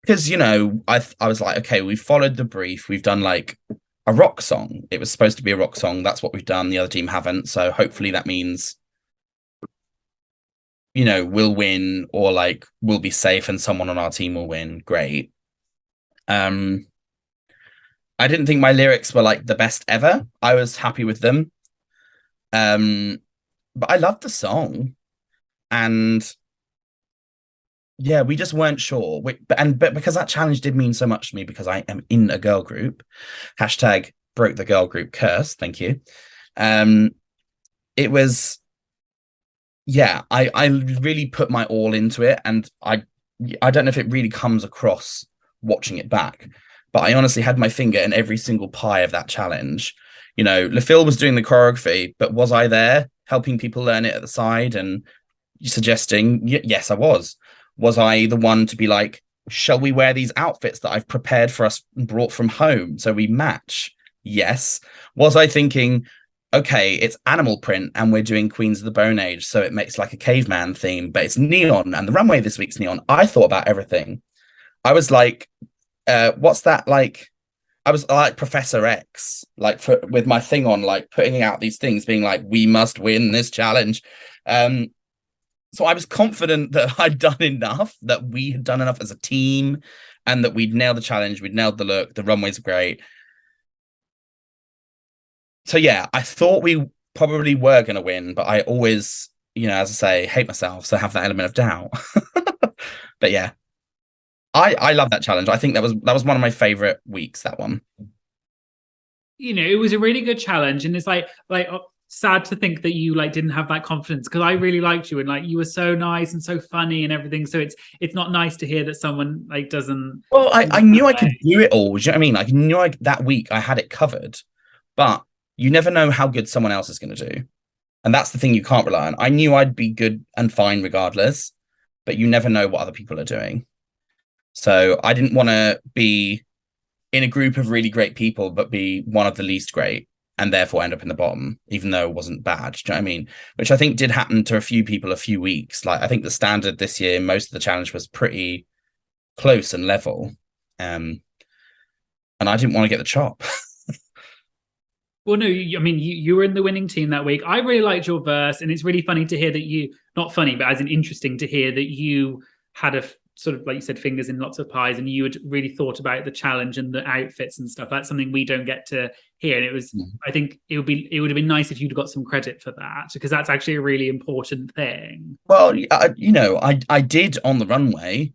because, you know, I was like, okay, we've followed the brief. We've done like a rock song. It was supposed to be a rock song. That's what we've done. The other team haven't. So hopefully that means, you know, we'll win or like we'll be safe and someone on our team will win. Great. I didn't think my lyrics were like the best ever. I was happy with them. But I loved the song. And yeah, we just weren't sure. But because that challenge did mean so much to me because I am in a girl group. Hashtag broke the girl group curse. Thank you. It was, yeah, I really put my all into it. And I don't know if it really comes across watching it back, but I honestly had my finger in every single pie of that challenge. You know, LaPhil was doing the choreography, but was I there helping people learn it at the side and suggesting? Yes, I was. Was I the one to be like, shall we wear these outfits that I've prepared for us and brought from home so we match? Yes. Was I thinking, okay, it's animal print and we're doing Queens of the Bone Age, so it makes like a caveman theme, but it's neon and the runway this week's neon. I thought about everything. I was like, what's that like? I was like Professor X, like with my thing on, like putting out these things, being like, we must win this challenge. So I was confident that I'd done enough, that we had done enough as a team, and that we'd nailed the challenge, we'd nailed the look, the runways are great. So yeah, I thought we probably were going to win, but I always, you know, as I say, hate myself, so have that element of doubt. But yeah, I love that challenge. I think that was one of my favorite weeks, that one. You know, it was a really good challenge, and it's like sad to think that you like didn't have that confidence because I really liked you and like you were so nice and so funny and everything. So it's not nice to hear that someone like doesn't. Well, I knew I could do it all. Do you know what I mean? Like, I knew that week I had it covered, but you never know how good someone else is going to do, and that's the thing you can't rely on. I knew I'd be good and fine regardless, but you never know what other people are doing. So I didn't want to be in a group of really great people, but be one of the least great. and therefore end up in the bottom, even though it wasn't bad. Do you know what I mean? Which I think did happen to a few people a few weeks. Like I think the standard this year, most of the challenge was pretty close and level. And I didn't want to get the chop. Well, no, you were in the winning team that week. I really liked your verse, and it's really funny to hear that you, not funny, but as in interesting to hear that you had a sort of, like you said, fingers in lots of pies, and you had really thought about the challenge and the outfits and stuff. That's something we don't get to hear. And it was, I think it would have been nice if you'd got some credit for that, because that's actually a really important thing. Well, I did on the runway.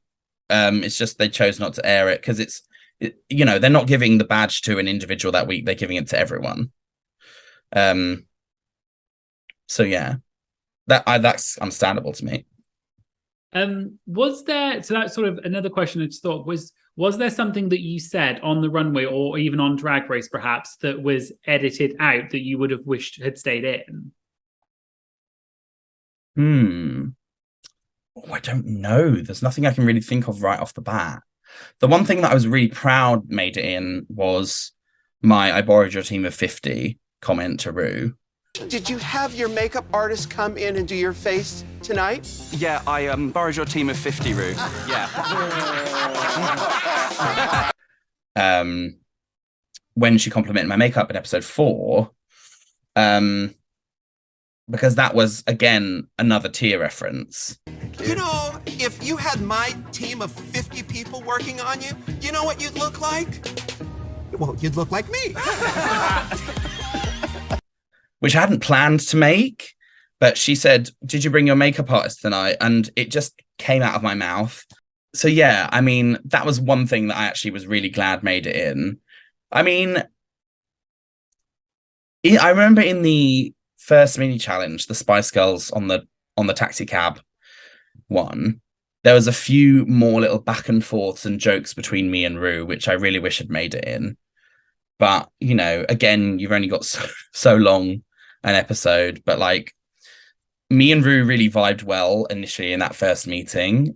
It's just they chose not to air it because they're not giving the badge to an individual that week, they're giving it to everyone. So yeah, that's understandable to me. Was there, so that's sort of another question I just thought, was there something that you said on the runway or even on Drag Race perhaps that was edited out that you would have wished had stayed in? Oh, I don't know. There's nothing I can really think of right off the bat. The one thing that I was really proud made it in was my "I borrowed your team of 50" comment to Ru. Did you have your makeup artist come in and do your face tonight? Yeah, I borrowed your team of 50, Ru. Yeah. When she complimented my makeup in episode 4, because that was again another Tia reference. You know, if you had my team of 50 people working on you, you know what you'd look like? Well, you'd look like me. Which I hadn't planned to make, but she said, "Did you bring your makeup artist tonight?" And it just came out of my mouth. So yeah, I mean, that was one thing that I actually was really glad made it in. I mean, I remember in the first mini challenge, the Spice Girls on the taxi cab one, there was a few more little back and forths and jokes between me and Ru, which I really wish had made it in. But, again, you've only got so long an episode. But, like, me and Ru really vibed well initially in that first meeting.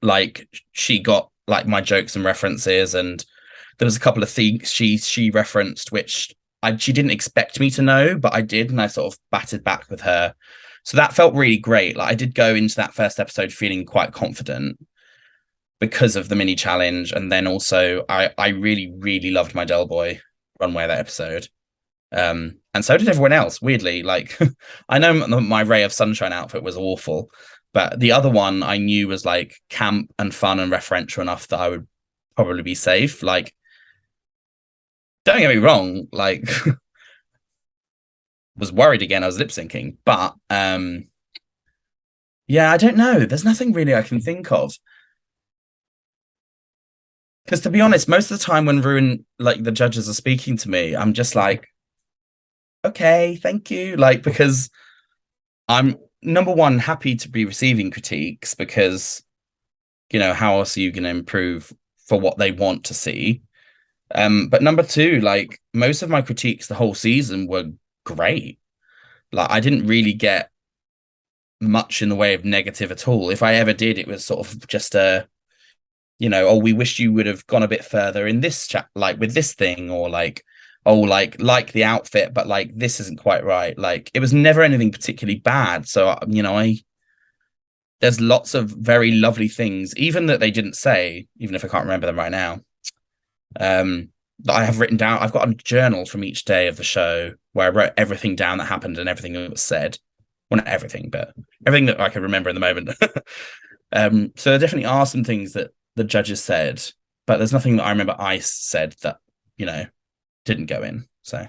Like, she got, like, my jokes and references. And there was a couple of things she referenced, which she didn't expect me to know, but I did. And I sort of batted back with her. So that felt really great. Like, I did go into that first episode feeling quite confident because of the mini challenge. And then also I really, really loved my Del Boy runway that episode. And so did everyone else, weirdly. Like, I know my Ray of Sunshine outfit was awful, but the other one I knew was like camp and fun and referential enough that I would probably be safe. Like, don't get me wrong, like was worried again, I was lip syncing, but yeah, I don't know. There's nothing really I can think of. Because to be honest, most of the time when Ru, like the judges are speaking to me, I'm just like, okay, thank you. Like, because I'm number one, happy to be receiving critiques because, how else are you going to improve for what they want to see? But number two, like most of my critiques the whole season were great. Like I didn't really get much in the way of negative at all. If I ever did, it was sort of just oh, we wish you would have gone a bit further in this chat, like with this thing, or like, oh, like the outfit, but like this isn't quite right. Like it was never anything particularly bad. So there's lots of very lovely things, even that they didn't say, even if I can't remember them right now. That I have written down. I've got a journal from each day of the show where I wrote everything down that happened and everything that was said. Well, not everything, but everything that I can remember in the moment. So there definitely are some things that the judges said, but there's nothing that I remember Ice said that, didn't go in. So,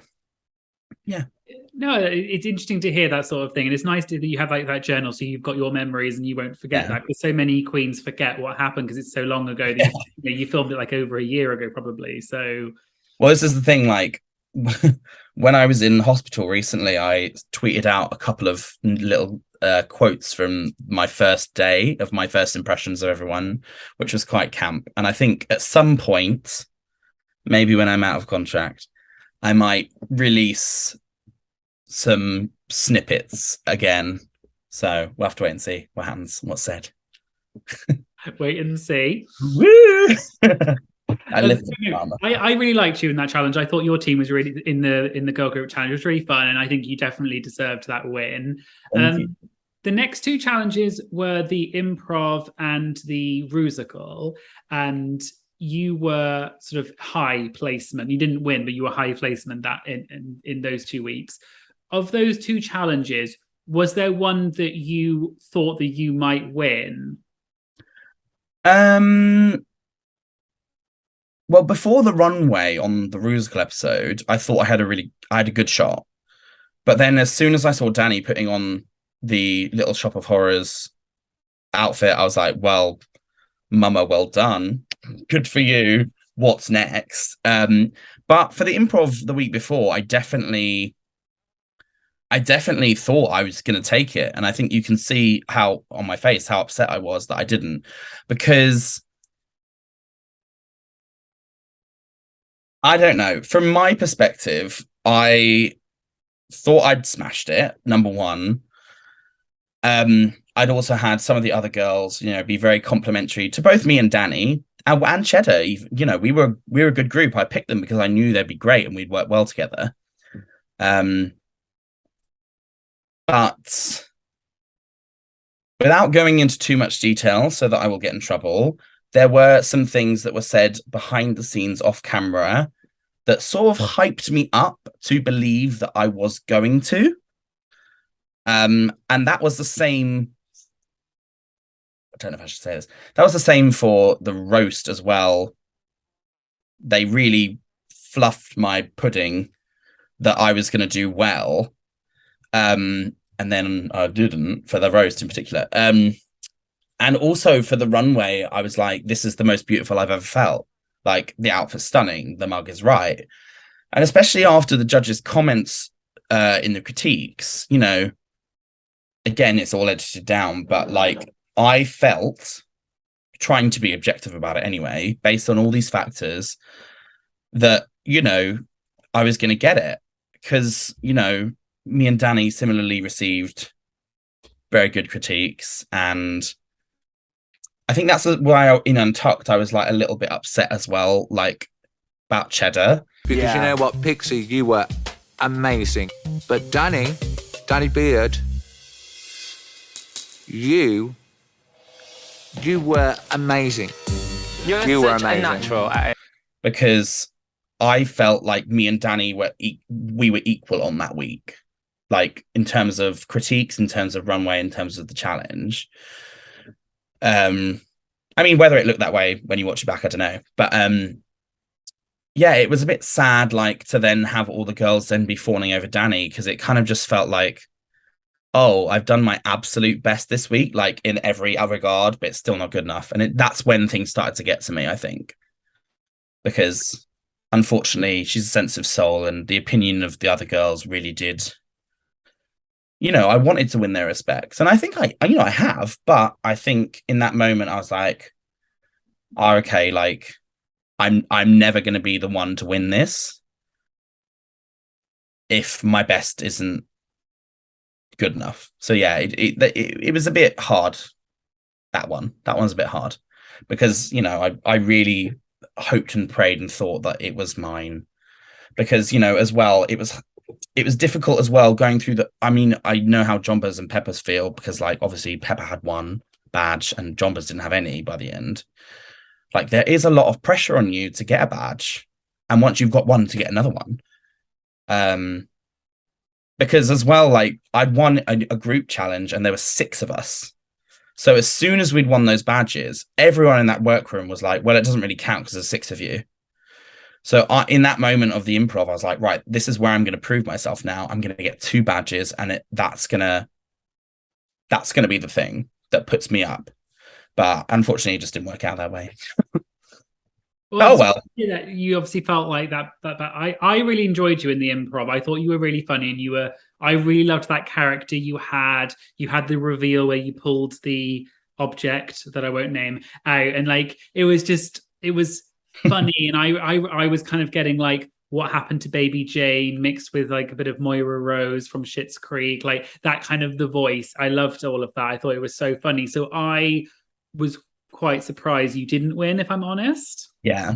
yeah. No, it's interesting to hear that sort of thing. And it's nice that you have like that journal so you've got your memories and you won't forget that. Because so many queens forget what happened because it's so long ago that you filmed it like over a year ago, probably. So, well, this is the thing. Like, when I was in hospital recently, I tweeted out a couple of little quotes from my first day of my first impressions of everyone, which was quite camp. And I think at some point, maybe when I'm out of contract, I might release some snippets again. So we'll have to wait and see what happens, what's said. Wait and see. Woo! I live for drama. I really liked you in that challenge. I thought your team was really in the girl group challenge was really fun, and I think you definitely deserved that win. The next two challenges were the improv and the Ruscial, and you were sort of high placement. You didn't win, but you were high placement that in those 2 weeks. Of those two challenges, was there one that you thought that you might win? Well, before the runway on the Ruscial episode, I thought I had a good shot. But then as soon as I saw Danny putting on the Little Shop of Horrors outfit, I was like, well, mama, well done. Good for you. What's next? But for the improv the week before, I definitely thought I was going to take it. And I think you can see how on my face, how upset I was that I didn't, because I don't know. From my perspective, I thought I'd smashed it, number one. I'd also had some of the other girls, be very complimentary to both me and Danny and Cheddar. We were a good group. I picked them because I knew they'd be great and we'd work well together. But without going into too much detail so that I will get in trouble, there were some things that were said behind the scenes off camera that sort of hyped me up to believe that I was going to. And that was the same. I don't know if I should say this. That was the same for the roast as well. They really fluffed my pudding that I was going to do well. And then I didn't for the roast in particular. And also for the runway, I was like, this is the most beautiful I've ever felt. Like, the outfit's stunning. The mug is right. And especially after the judges' comments in the critiques, again, it's all edited down, but like, I felt, trying to be objective about it anyway, based on all these factors, that, I was going to get it. Because, me and Danny similarly received very good critiques, and I think that's why in Untucked I was like a little bit upset as well, like about Cheddar. Because you know what, Pixie, you were amazing. But Danny Beard, you were amazing. You were amazing. A natural. Because I felt like me and Danny were equal on that week. Like, in terms of critiques, in terms of runway, in terms of the challenge. I mean, whether it looked that way when you watch it back, I don't know. But yeah, it was a bit sad, like, to then have all the girls then be fawning over Danny, because it kind of just felt like, oh, I've done my absolute best this week, like, in every other regard, but it's still not good enough. And that's when things started to get to me, I think. Because, unfortunately, she's a sensitive soul, and the opinion of the other girls really did... I wanted to win their respects, and I think I have, but I think in that moment I was like, oh, okay, like I'm never going to be the one to win this if my best isn't good enough. So yeah, it was a bit hard. That one's a bit hard because I really hoped and prayed and thought that it was mine, because as well it was difficult as well going through I know how Jonbers and Peppers feel, because like obviously Pepper had one badge and Jonbers didn't have any by the end. Like, there is a lot of pressure on you to get a badge, and once you've got one, to get another one. Because as well, like, I'd won a group challenge and there were 6 of us. So as soon as we'd won those badges, everyone in that workroom was like, well, it doesn't really count because there's 6 of you. So in that moment of the improv, I was like, right, this is where I'm going to prove myself now. I'm going to get 2 badges, and that's going to be the thing that puts me up. But unfortunately, it just didn't work out that way. Well. You obviously felt like that. I really enjoyed you in the improv. I thought you were really funny, and I really loved that character you had. You had the reveal where you pulled the object that I won't name out, and like it was funny, and I was kind of getting like what happened to Baby Jane mixed with like a bit of Moira Rose from Schitt's Creek, like that kind of the voice. I loved all of that. I thought it was so funny. So I was quite surprised you didn't win, if I'm honest. Yeah.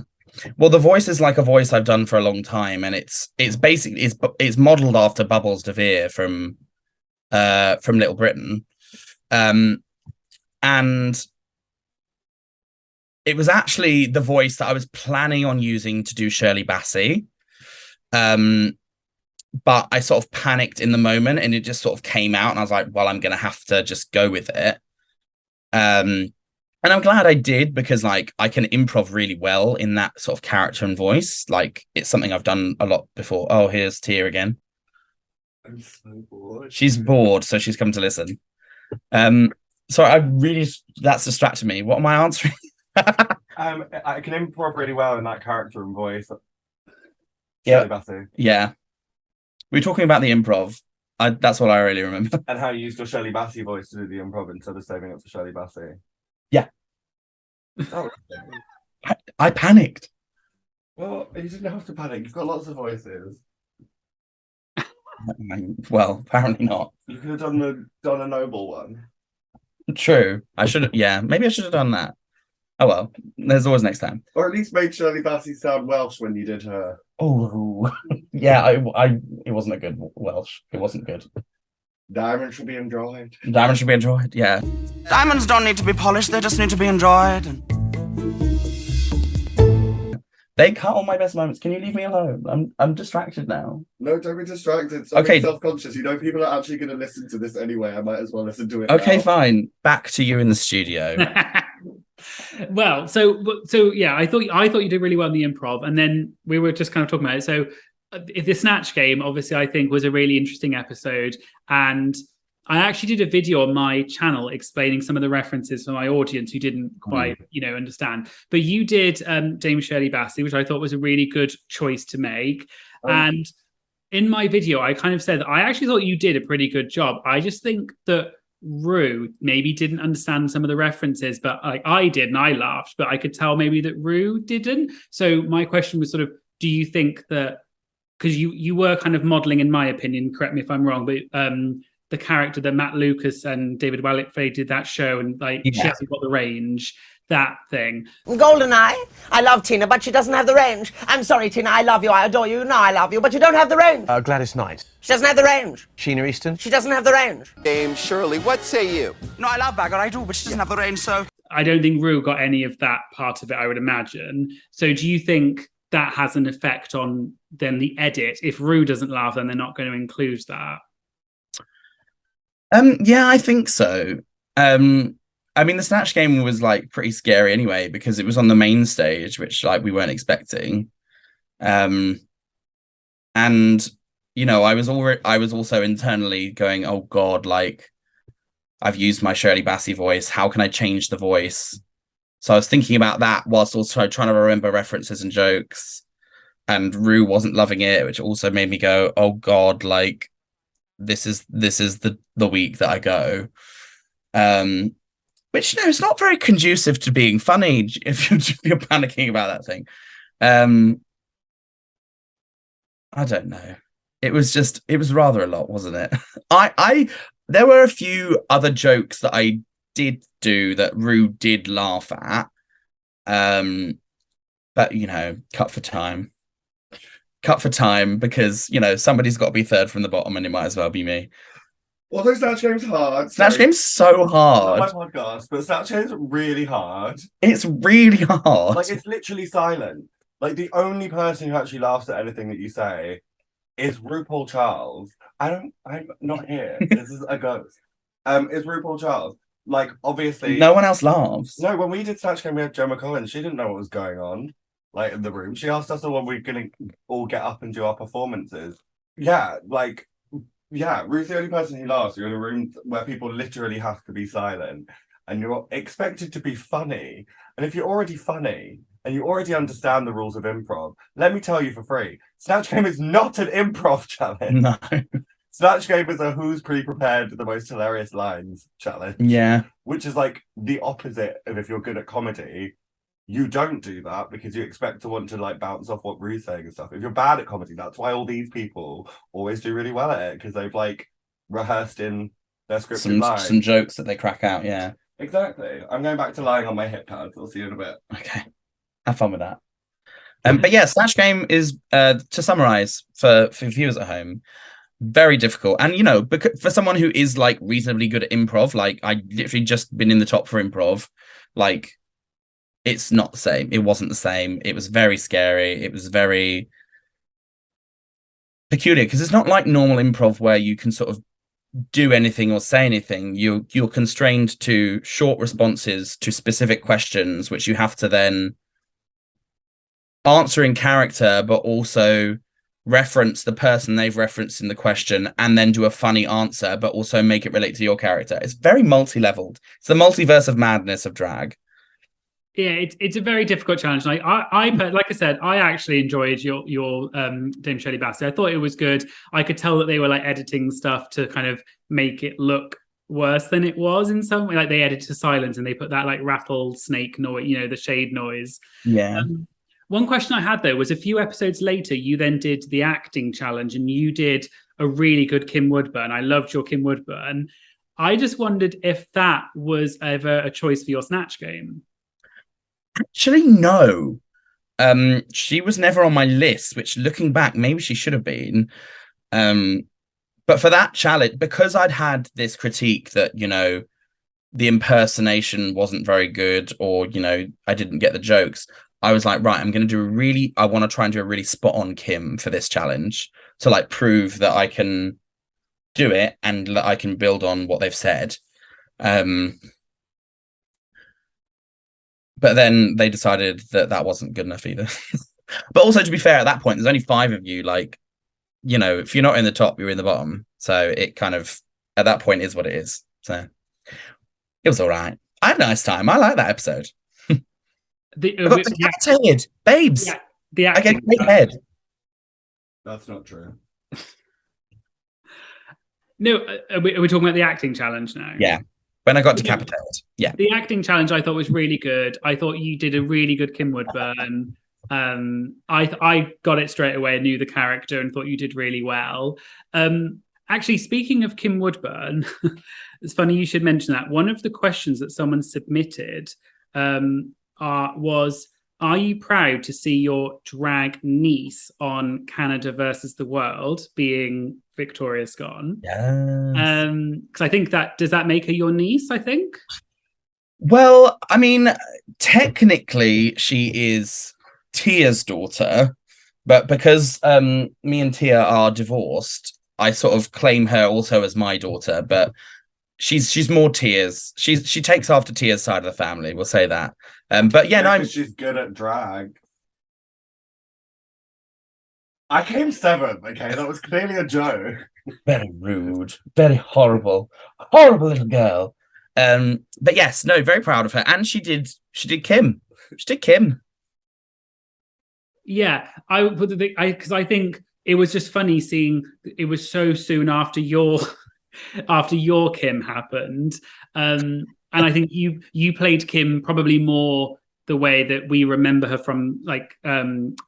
Well, the voice is like a voice I've done for a long time, and it's basically it's modeled after Bubbles DeVere from Little Britain. And it was actually the voice that I was planning on using to do Shirley Bassey. But I sort of panicked in the moment, and it just sort of came out, and I was like, well, I'm going to have to just go with it. And I'm glad I did, because like I can improv really well in that sort of character and voice. Like it's something I've done a lot before. Oh, here's Tia again. I'm so bored. She's bored, so she's come to listen. Sorry, that's distracted me. What am I answering? I can improv really well in that character and voice. Yeah. Shirley Bassey. Yeah. We were talking about the improv. That's what I really remember. And how you used your Shirley Bassey voice to do the improv instead of saving it for Shirley Bassey. Yeah. Oh, I panicked. well, you didn't have to panic. You've got lots of voices. Well, apparently not. You could have done the Donna Noble one. True. I should have. Yeah, maybe I should have done that. Oh well. There's always next time. Or at least made Shirley Bassey sound Welsh when you did her. Oh, yeah. It wasn't a good Welsh. It wasn't good. Diamond should be enjoyed. Diamond should be enjoyed. Yeah. Diamonds don't need to be polished, they just need to be enjoyed. They cut all my best moments. Can you leave me alone? I'm distracted now. No, don't be distracted. Stop Okay. being self-conscious. You know people are actually going to listen to this anyway. I might as well listen to it. Okay, now. fine. Back to you in the studio. Well, so yeah, I thought you did really well in the improv, and then we were just kind of talking about it. So the Snatch Game, obviously, I think was a really interesting episode, and I actually did a video on my channel explaining some of the references for my audience who didn't quite, understand. But you did Dame Shirley Bassey, which I thought was a really good choice to make. And in my video, I kind of said that I actually thought you did a pretty good job. I just think that Ru maybe didn't understand some of the references, but like I did, and I laughed, but I could tell maybe that Ru didn't. So my question was sort of, do you think that, because you were kind of modeling, in my opinion, correct me if I'm wrong, but the character that Matt Lucas and David Wallifley did that show, and like she hasn't got the range, that thing. GoldenEye, I love Tina, but she doesn't have the range. I'm sorry, Tina, I love you, I adore you, no, I love you, but you don't have the range. Gladys Knight. She doesn't have the range. Sheena Easton. She doesn't have the range. Dame Shirley, what say you? No, I love Bagger, I do, but she doesn't have the range, so... I don't think Ru got any of that part of it, I would imagine. So do you think that has an effect on then the edit? If Ru doesn't laugh, then they're not going to include that. Yeah, I think so. I mean, the Snatch Game was like pretty scary anyway, because it was on the main stage, which like we weren't expecting. And I was also internally going, oh God, like I've used my Shirley Bassey voice. How can I change the voice? So I was thinking about that whilst also trying to remember references and jokes. And Ru wasn't loving it, which also made me go, oh God, like this is the week that I go. Which it's not very conducive to being funny if you're panicking about that thing. I don't know. It was rather a lot, wasn't it? There were a few other jokes that I did do that Ru did laugh at. But cut for time. Cut for time, because somebody's got to be third from the bottom, and it might as well be me. Although Snatch Game's hard. Snatch Game's so hard. Not my podcast, but Snatch Game's really hard. It's really hard. Like, it's literally silent. Like, the only person who actually laughs at anything that you say is RuPaul Charles. I'm not here. This is a ghost. It's RuPaul Charles. Like, obviously... No one else laughs. No, when we did Snatch Game, we had Gemma Collins. She didn't know what was going on, like, in the room. She asked us all when we were going to all get up and do our performances. Yeah, Ruth's the only person who laughs. You're in a room where people literally have to be silent, and you're expected to be funny. And if you're already funny, and you already understand the rules of improv, let me tell you for free, Snatch Game is not an improv challenge. No. Snatch Game is a who's pre-prepared with the most hilarious lines challenge. Yeah. Which is like the opposite of if you're good at comedy. You don't do that because you expect to want to like bounce off what Rue's saying and stuff. If you're bad at comedy, that's why all these people always do really well at it, because they've like rehearsed in their scripted lines. Some jokes that they crack out, yeah. Exactly. I'm going back to lying on my hip pads. I'll see you in a bit. Okay. Have fun with that. But yeah, Snatch Game is, to summarize for viewers at home, very difficult. And, you know, because for someone who is like reasonably good at improv, like I literally just been in the top for improv, like it's not the same. It wasn't the same. It was very scary. It was very peculiar because it's not like normal improv where you can sort of do anything or say anything. You're constrained to short responses to specific questions, which you have to then answer in character, but also reference the person they've referenced in the question and then do a funny answer, but also make it relate to your character. It's very multi-leveled. It's the multiverse of madness of drag. Yeah, it's a very difficult challenge. Like like I said, I actually enjoyed your Dame Shirley Bassey. I thought it was good. I could tell that they were like editing stuff to kind of make it look worse than it was in some way. Like they edited to silence and they put that like rattlesnake noise, you know, the shade noise. Yeah. One question I had though was a few episodes later, you then did the acting challenge and you did a really good Kim Woodburn. I loved your Kim Woodburn. I just wondered if that was ever a choice for your Snatch Game. Actually, no. She was never on my list, which looking back, maybe she should have been. But for that challenge, because I'd had this critique that, you know, the impersonation wasn't very good, or, you know, I didn't get the jokes, I was like, right, I want to try and do a really spot on Kim for this challenge to like prove that I can do it and that I can build on what they've said. But then they decided that that wasn't good enough either. But also, to be fair, at that point, there's only 5 of you. Like, you know, if you're not in the top, you're in the bottom. So it kind of, at that point, is what it is. So it was all right. I had a nice time. I like that episode. I got decapitated, babes. Yeah, I get a great head. That's not true. No, are we talking about the acting challenge now? Yeah. When I got decapitated. Yeah. The acting challenge I thought was really good. I thought you did a really good Kim Woodburn. I got it straight away and knew the character and thought you did really well. Actually, speaking of Kim Woodburn, it's funny you should mention that. One of the questions that someone submitted was, are you proud to see your drag niece on Canada versus the World, being Victoria Scone? Yeah. Because I think does that make her your niece, I think? Well, I mean, technically she is Tia's daughter, but because me and Tia are divorced, I sort of claim her also as my daughter, but she's more Tia's. She takes after Tia's side of the family, we'll say that. But yeah, no, she's good at drag. I came 7th, okay? That was clearly a joke. Very rude, very horrible little girl. But yes, no, very proud of her. And she did Kim. She did Kim. Yeah, because I think it was just funny seeing it was so soon after your Kim happened. And I think you played Kim probably more the way that we remember her from like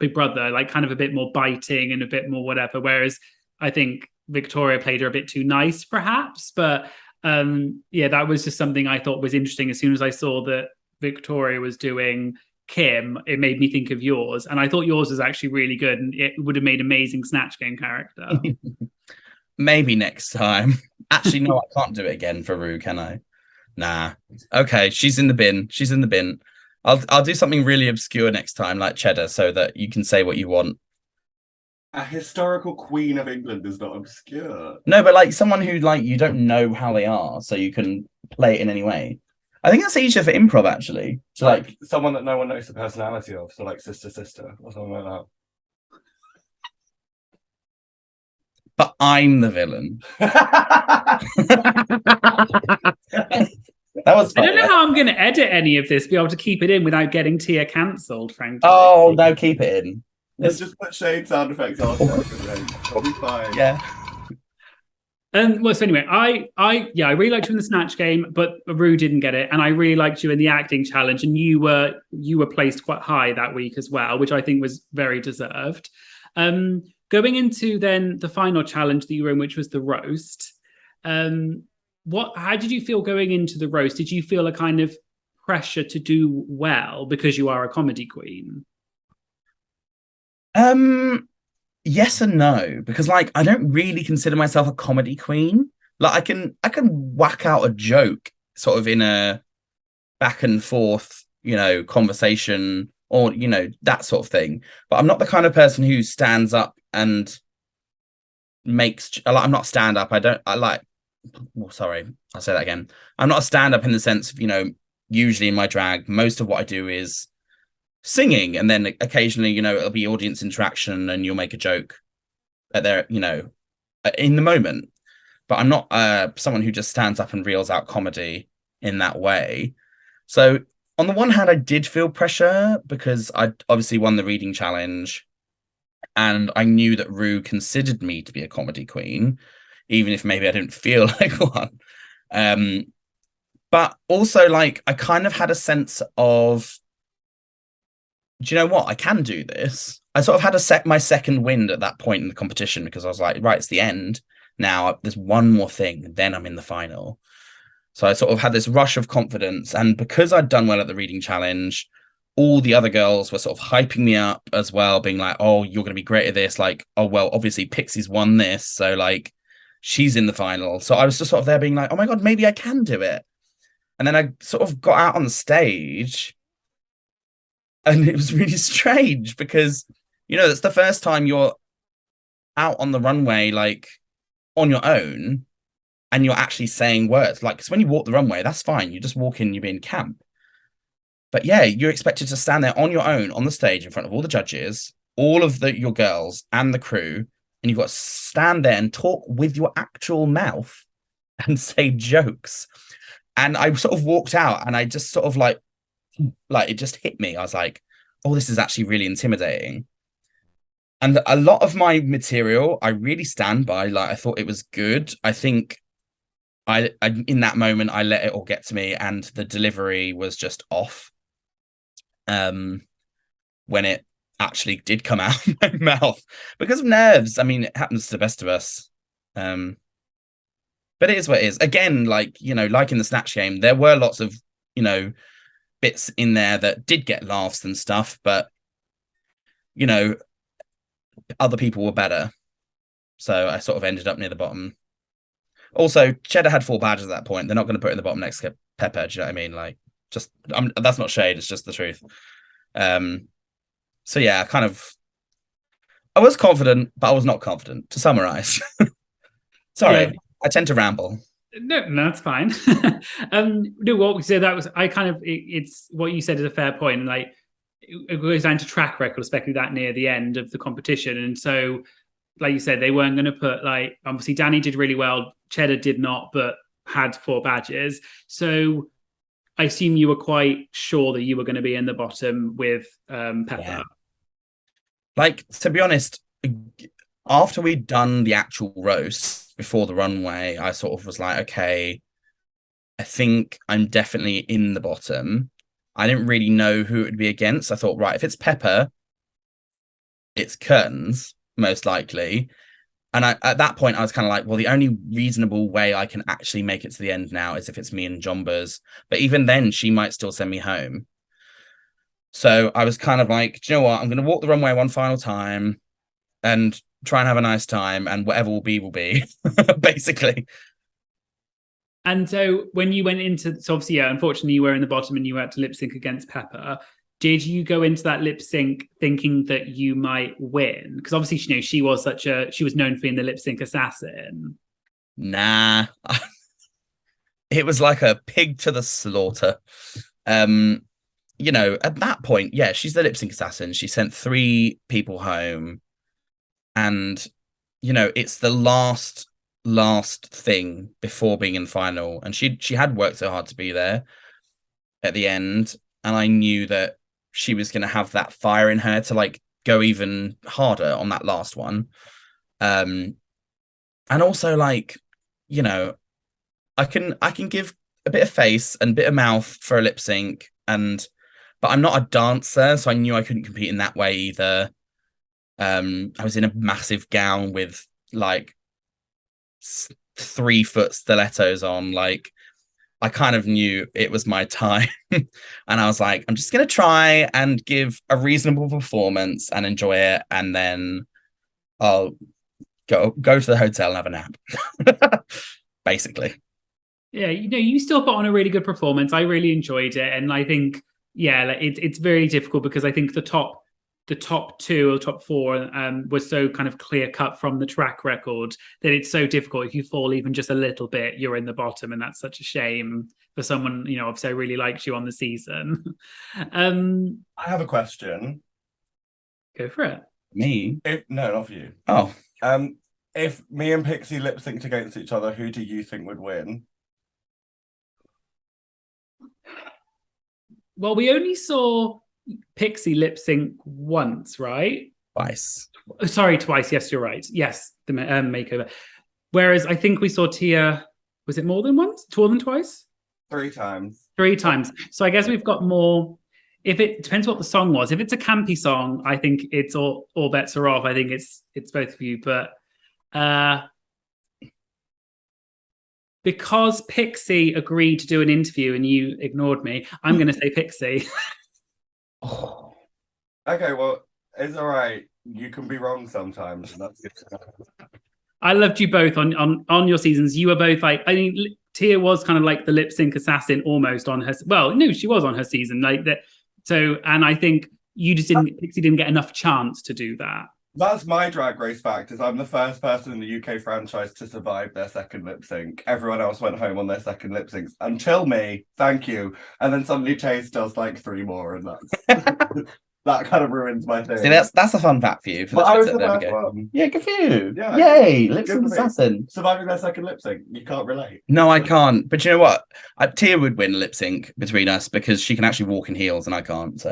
Big Brother, like kind of a bit more biting and a bit more whatever. Whereas I think Victoria played her a bit too nice, perhaps. But yeah, that was just something I thought was interesting. As soon as I saw that Victoria was doing Kim, it made me think of yours. And I thought yours was actually really good and it would have made amazing Snatch Game character. Maybe next time. Actually, no, I can't do it again for Rue, can I? Nah. Okay, she's in the bin. She's in the bin. I'll do something really obscure next time, like Cheddar, so that you can say what you want. A historical queen of England is not obscure. No, but like someone who like you don't know how they are, so you can play it in any way. I think that's easier for improv, actually. So like someone that no one knows the personality of, so like sister or something like that. But I'm the villain. That was funny. I don't know how I'm going to edit any of this, be able to keep it in without getting Tia cancelled, frankly. Oh, no, keep it in. Let's just put shade sound effects on. It'll be fine. Yeah. Well, so anyway, I really liked you in the Snatch Game, but Rue didn't get it, and I really liked you in the acting challenge, and you were placed quite high that week as well, which I think was very deserved. Going into then the final challenge that you were in, which was the roast. How did you feel going into the roast? Did you feel a kind of pressure to do well because you are a comedy queen? Yes and no, because like I don't really consider myself a comedy queen. Like I can whack out a joke sort of in a back and forth, conversation or that sort of thing. But I'm not the kind of person who stands up and I'm not stand up. I like sorry, I'll say that again. I'm not a stand up in the sense of, usually in my drag, most of what I do is singing, and then occasionally, it'll be audience interaction and you'll make a joke at their, in the moment. But I'm not someone who just stands up and reels out comedy in that way. So on the one hand, I did feel pressure because I obviously won the reading challenge, and I knew that Rue considered me to be a comedy queen, even if maybe I didn't feel like one. But also, like, I kind of had a sense of, do you know what? I can do this. I sort of had my second wind at that point in the competition, because I was like, right, it's the end. Now there's one more thing, then I'm in the final. So I sort of had this rush of confidence. And because I'd done well at the reading challenge, all the other girls were sort of hyping me up as well, being like, oh, you're going to be great at this. Like, oh, well, obviously Pixie's won this. So like, she's in the final. So I was just sort of there being like, oh my God, maybe I can do it. And then I sort of got out on the stage, and it was really strange because, it's the first time you're out on the runway, like on your own, and you're actually saying words. Like, because when you walk the runway, that's fine. You just walk in, you're being camp. But yeah, you're expected to stand there on your own on the stage in front of all the judges, all of your girls and the crew, and you've got to stand there and talk with your actual mouth and say jokes. And I sort of walked out, and I just sort of like it just hit me. I was like, oh, this is actually really intimidating. And a lot of my material, I really stand by. Like, I thought it was good. I think I in that moment, I let it all get to me, and the delivery was just off. When it actually did come out of my mouth because of nerves. I mean, it happens to the best of us. But it is what it is. Again, like, like in the Snatch Game, there were lots of, bits in there that did get laughs and stuff, but, other people were better. So I sort of ended up near the bottom. Also, Cheddar had 4 badges at that point. They're not going to put in the bottom next to Pepper. Do you know what I mean? Like, that's not shade. It's just the truth. So yeah, I was confident, but I was not confident, to summarize. Sorry, yeah. I tend to ramble. No, that's fine. No, what we said, that was, it's what you said is a fair point. And like, it goes down to track record, especially that near the end of the competition. And so, like you said, they weren't going to put, like, obviously Danny did really well, Cheddar did not, but had 4 badges. So I assume you were quite sure that you were going to be in the bottom with Pepper. Yeah. Like, to be honest, after we'd done the actual roast before the runway, I sort of was like, okay, I think I'm definitely in the bottom. I didn't really know who it would be against. I thought, right, if it's Pepper, it's Curtains, most likely. And at that point, I was kind of like, well, the only reasonable way I can actually make it to the end now is if it's me and Jonbers. But even then, she might still send me home. So I was kind of like, do you know what? I'm going to walk the runway one final time and try and have a nice time, and whatever will be, basically. And so when you went into, so obviously, yeah, unfortunately, you were in the bottom and you had to lip sync against Pepper. Did you go into that lip sync thinking that you might win? Because obviously, she was she was known for being the lip sync assassin. Nah. It was like a pig to the slaughter. At that point, yeah, she's the lip sync assassin. She sent 3 people home. And, it's the last thing before being in final. And she had worked so hard to be there at the end. And I knew that she was going to have that fire in her to like go even harder on that last one. And also, like, I can give a bit of face and a bit of mouth for a lip sync, but I'm not a dancer, so I knew I couldn't compete in that way either. I was in a massive gown with like 3-foot stilettos on. Like, I kind of knew it was my time. And I was like, I'm just going to try and give a reasonable performance and enjoy it. And then I'll go to the hotel and have a nap. Basically. Yeah, you still put on a really good performance. I really enjoyed it. And I think, it's very difficult because I think the top two or top four was so kind of clear cut from the track record that it's so difficult. If you fall even just a little bit, you're in the bottom, and that's such a shame for someone, obviously I really liked you on the season. I have a question. Go for it. Me? No, not for you. Oh. If me and Pixie lip synced against each other, who do you think would win? Well, we only saw Pixie lip sync once, right? Twice. Sorry, twice. Yes, you're right. Yes, the makeover. Whereas I think we saw Tia, was it more than once? More than twice? 3 times. 3 times. So I guess we've got more. If it depends what the song was. If it's a campy song, I think it's all bets are off. I think it's both of you. But because Pixie agreed to do an interview and you ignored me, I'm going to say Pixie. Oh. Okay, well, it's all right. You can be wrong sometimes, and that's good. I loved you both on your seasons. You were both like, I mean, Tia was kind of like the lip sync assassin almost on her. Well, no, she was on her season like that. So, and I think Pixie didn't get enough chance to do that. That's my Drag Race fact, is I'm the first person in the UK franchise to survive their second lip sync. Everyone else went home on their second lip syncs until me. Thank you. And then suddenly Chase does like 3 more, and that's that kind of ruins my thing. See, that's a fun fact for you. But I was the first one. Yeah, good for you. Yeah. Yay, lip sync assassin. Surviving their second lip sync. You can't relate. No, I can't. But you know what? Tia would win lip sync between us because she can actually walk in heels and I can't. So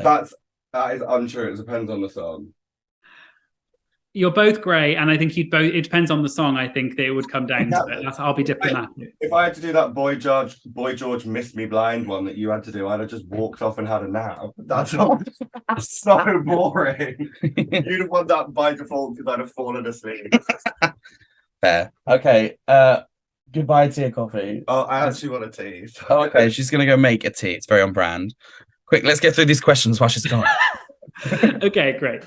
that is untrue. It depends on the song. You're both great, and I think you'd both. It depends on the song. I think that it would come down to it. I'll be diplomatic. If I had to do that Boy George Miss Me Blind one that you had to do, I'd have just walked off and had a nap. That's so boring. You'd have won that by default because I'd have fallen asleep. Fair. Okay. Goodbye, Tia Kofi. Oh, I actually want a tea. So. Oh, okay. She's gonna go make a tea. It's very on brand. Quick, let's get through these questions while she's gone. Okay, great.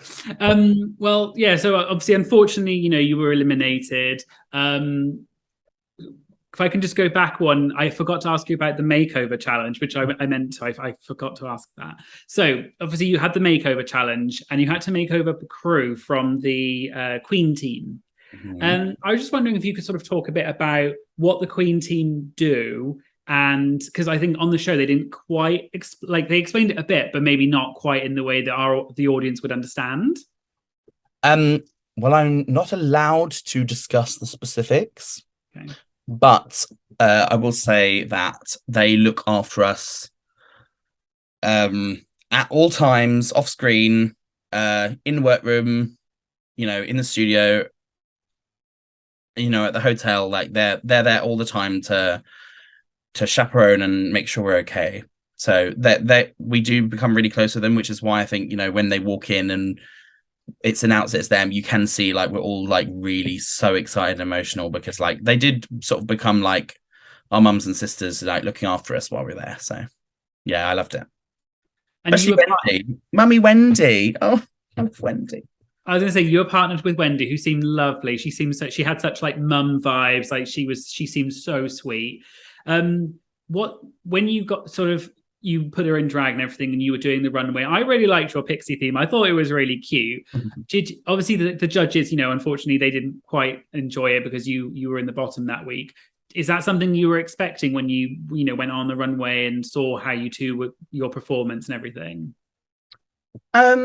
Well, yeah, so obviously, unfortunately, you were eliminated. If I can just go back one, I forgot to ask you about the makeover challenge, which I meant to, I forgot to ask that. So obviously you had the makeover challenge and you had to make over the crew from the Queen team. Mm-hmm. And I was just wondering if you could sort of talk a bit about what the Queen team do. And because I think on the show they didn't quite they explained it a bit, but maybe not quite in the way that the audience would understand. Well, I'm not allowed to discuss the specifics, okay. But I will say that they look after us at all times, off screen, in the workroom, in the studio, at the hotel. Like they're there all the time to chaperone and make sure we're okay. So that we do become really close with them, which is why I think, when they walk in and it's announced it's them, you can see like we're all like really so excited and emotional because like they did sort of become like our mums and sisters, like looking after us while we're there. So yeah, I loved it. And especially Wendy. Mummy Wendy. Oh, I love Wendy. I was going to say you were partnered with Wendy, who seemed lovely. She had such like mum vibes. Like she seemed so sweet. When you got sort of, you put her in drag and everything and you were doing the runway, I really liked your Pixie theme. I thought it was really cute. Obviously the judges, unfortunately they didn't quite enjoy it because you were in the bottom that week. Is that something you were expecting when you went on the runway and saw how you two were, your performance and everything? I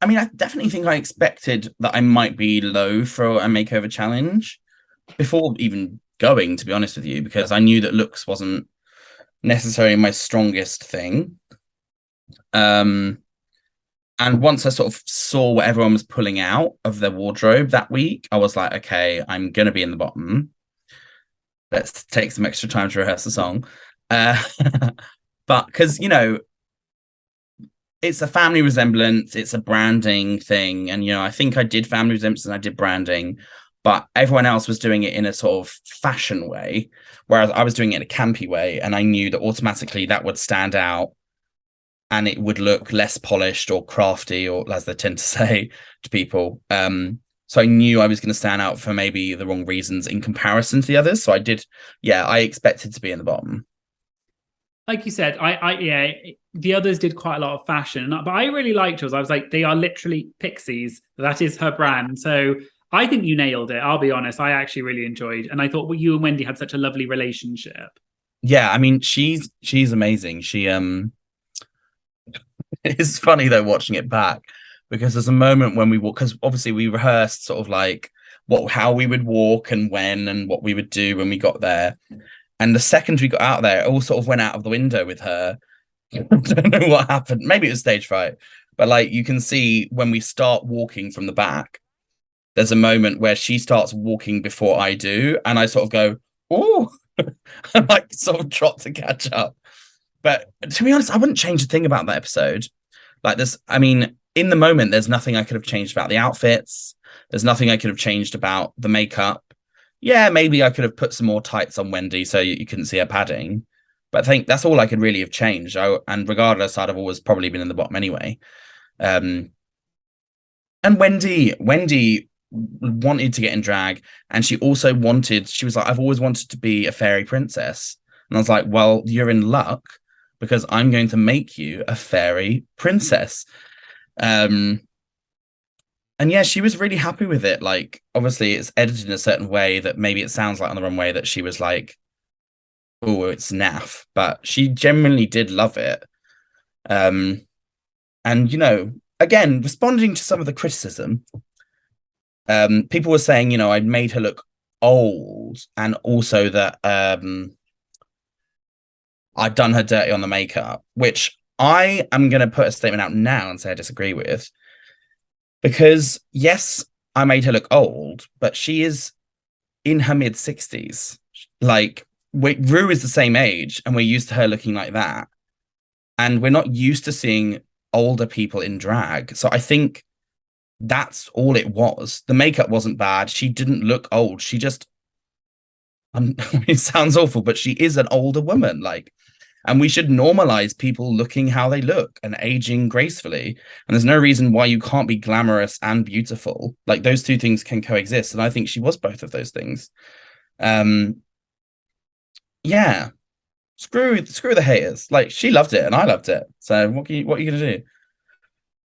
mean, I definitely think I expected that I might be low for a makeover challenge before even going, to be honest with you, because I knew that looks wasn't necessarily my strongest thing. And once I sort of saw what everyone was pulling out of their wardrobe that week, I was like, okay, I'm gonna be in the bottom. Let's take some extra time to rehearse the song. But because it's a family resemblance, it's a branding thing, and I think I did family resemblance and I did branding. but everyone else was doing it in a sort of fashion way, whereas I was doing it in a campy way, and I knew that automatically that would stand out and it would look less polished or crafty, or as they tend to say to people. So I knew I was going to stand out for maybe the wrong reasons in comparison to the others. So I expected to be in the bottom. Like you said, yeah, the others did quite a lot of fashion, but I really liked yours. I was like, they are literally pixies. That is her brand. So I think you nailed it. I'll be honest. I actually really enjoyed, and I thought you and Wendy had such a lovely relationship. Yeah, I mean, she's amazing. She it's funny though watching it back, because there's a moment when we walk, because obviously we rehearsed sort of like how we would walk and when and what we would do when we got there. And the second we got out there, it all sort of went out of the window with her. I don't know what happened. Maybe it was stage fright. But like you can see when we start walking from the back, there's a moment where she starts walking before I do. And I sort of go, oh, I like sort of drop to catch up. But to be honest, I wouldn't change a thing about that episode. Like this, I mean, in the moment, there's nothing I could have changed about the outfits. There's nothing I could have changed about the makeup. Yeah, maybe I could have put some more tights on Wendy so you couldn't see her padding. But I think that's all I could really have changed. And regardless, I'd have always probably been in the bottom anyway. And Wendy wanted to get in drag, and she was like, I've always wanted to be a fairy princess. And I was like, well, you're in luck, because I'm going to make you a fairy princess. And yeah, she was really happy with it. Like, obviously, it's edited in a certain way that maybe it sounds like on the wrong way that she was like, oh, it's naff. But she genuinely did love it. And, again, responding to some of the criticism, people were saying, I'd made her look old, and also that I'd done her dirty on the makeup, which I am going to put a statement out now and say I disagree with. Because, yes, I made her look old, but she is in her mid-60s. Like, Rue is the same age, and we're used to her looking like that. And we're not used to seeing older people in drag. So I think that's all it was. The makeup wasn't bad. She didn't look old. She just... it sounds awful, but she is an older woman. Like, and we should normalize people looking how they look and aging gracefully. And there's no reason why you can't be glamorous and beautiful. Like, those two things can coexist. And I think she was both of those things. Yeah. Screw the haters. Like, she loved it and I loved it. So what are you gonna do?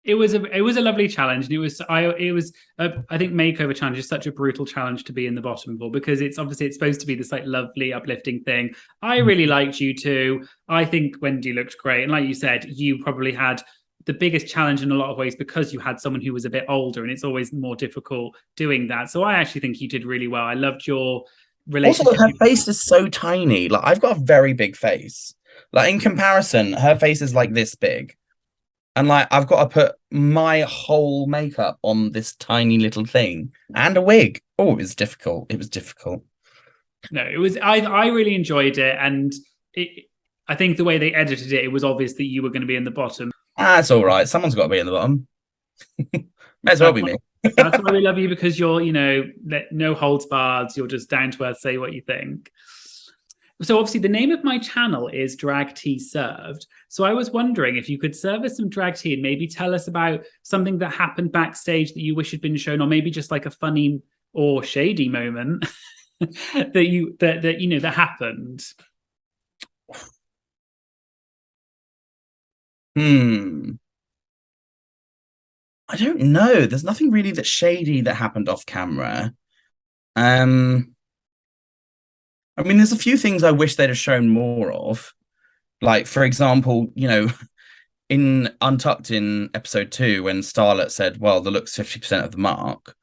It was a lovely challenge, and I think makeover challenge is such a brutal challenge to be in the bottom for, because it's supposed to be this like lovely uplifting thing. I really liked you too. I think Wendy looked great, and like you said, you probably had the biggest challenge in a lot of ways because you had someone who was a bit older, and it's always more difficult doing that. So I actually think you did really well. I loved your relationship. Also, her face is so tiny. Like, I've got a very big face. Like, in comparison, her face is like this big. And like, I've got to put my whole makeup on this tiny little thing and a wig. Oh, it was difficult. It was difficult. No, it was. I really enjoyed it, and I think the way they edited it, it was obvious that you were going to be in the bottom. That's all right. Someone's got to be in the bottom. May as well be me. That's why we love you, because you're, no holds barred. You're just down to earth, say what you think. So obviously the name of my channel is Drag Tea Served. So I was wondering if you could serve us some drag tea and maybe tell us about something that happened backstage that you wish had been shown, or maybe just like a funny or shady moment that happened. I don't know. There's nothing really that's shady that happened off camera. I mean, there's a few things I wish they'd have shown more of. Like, for example, in Untucked in episode 2, when Starlet said, well, the look's 50% of the mark.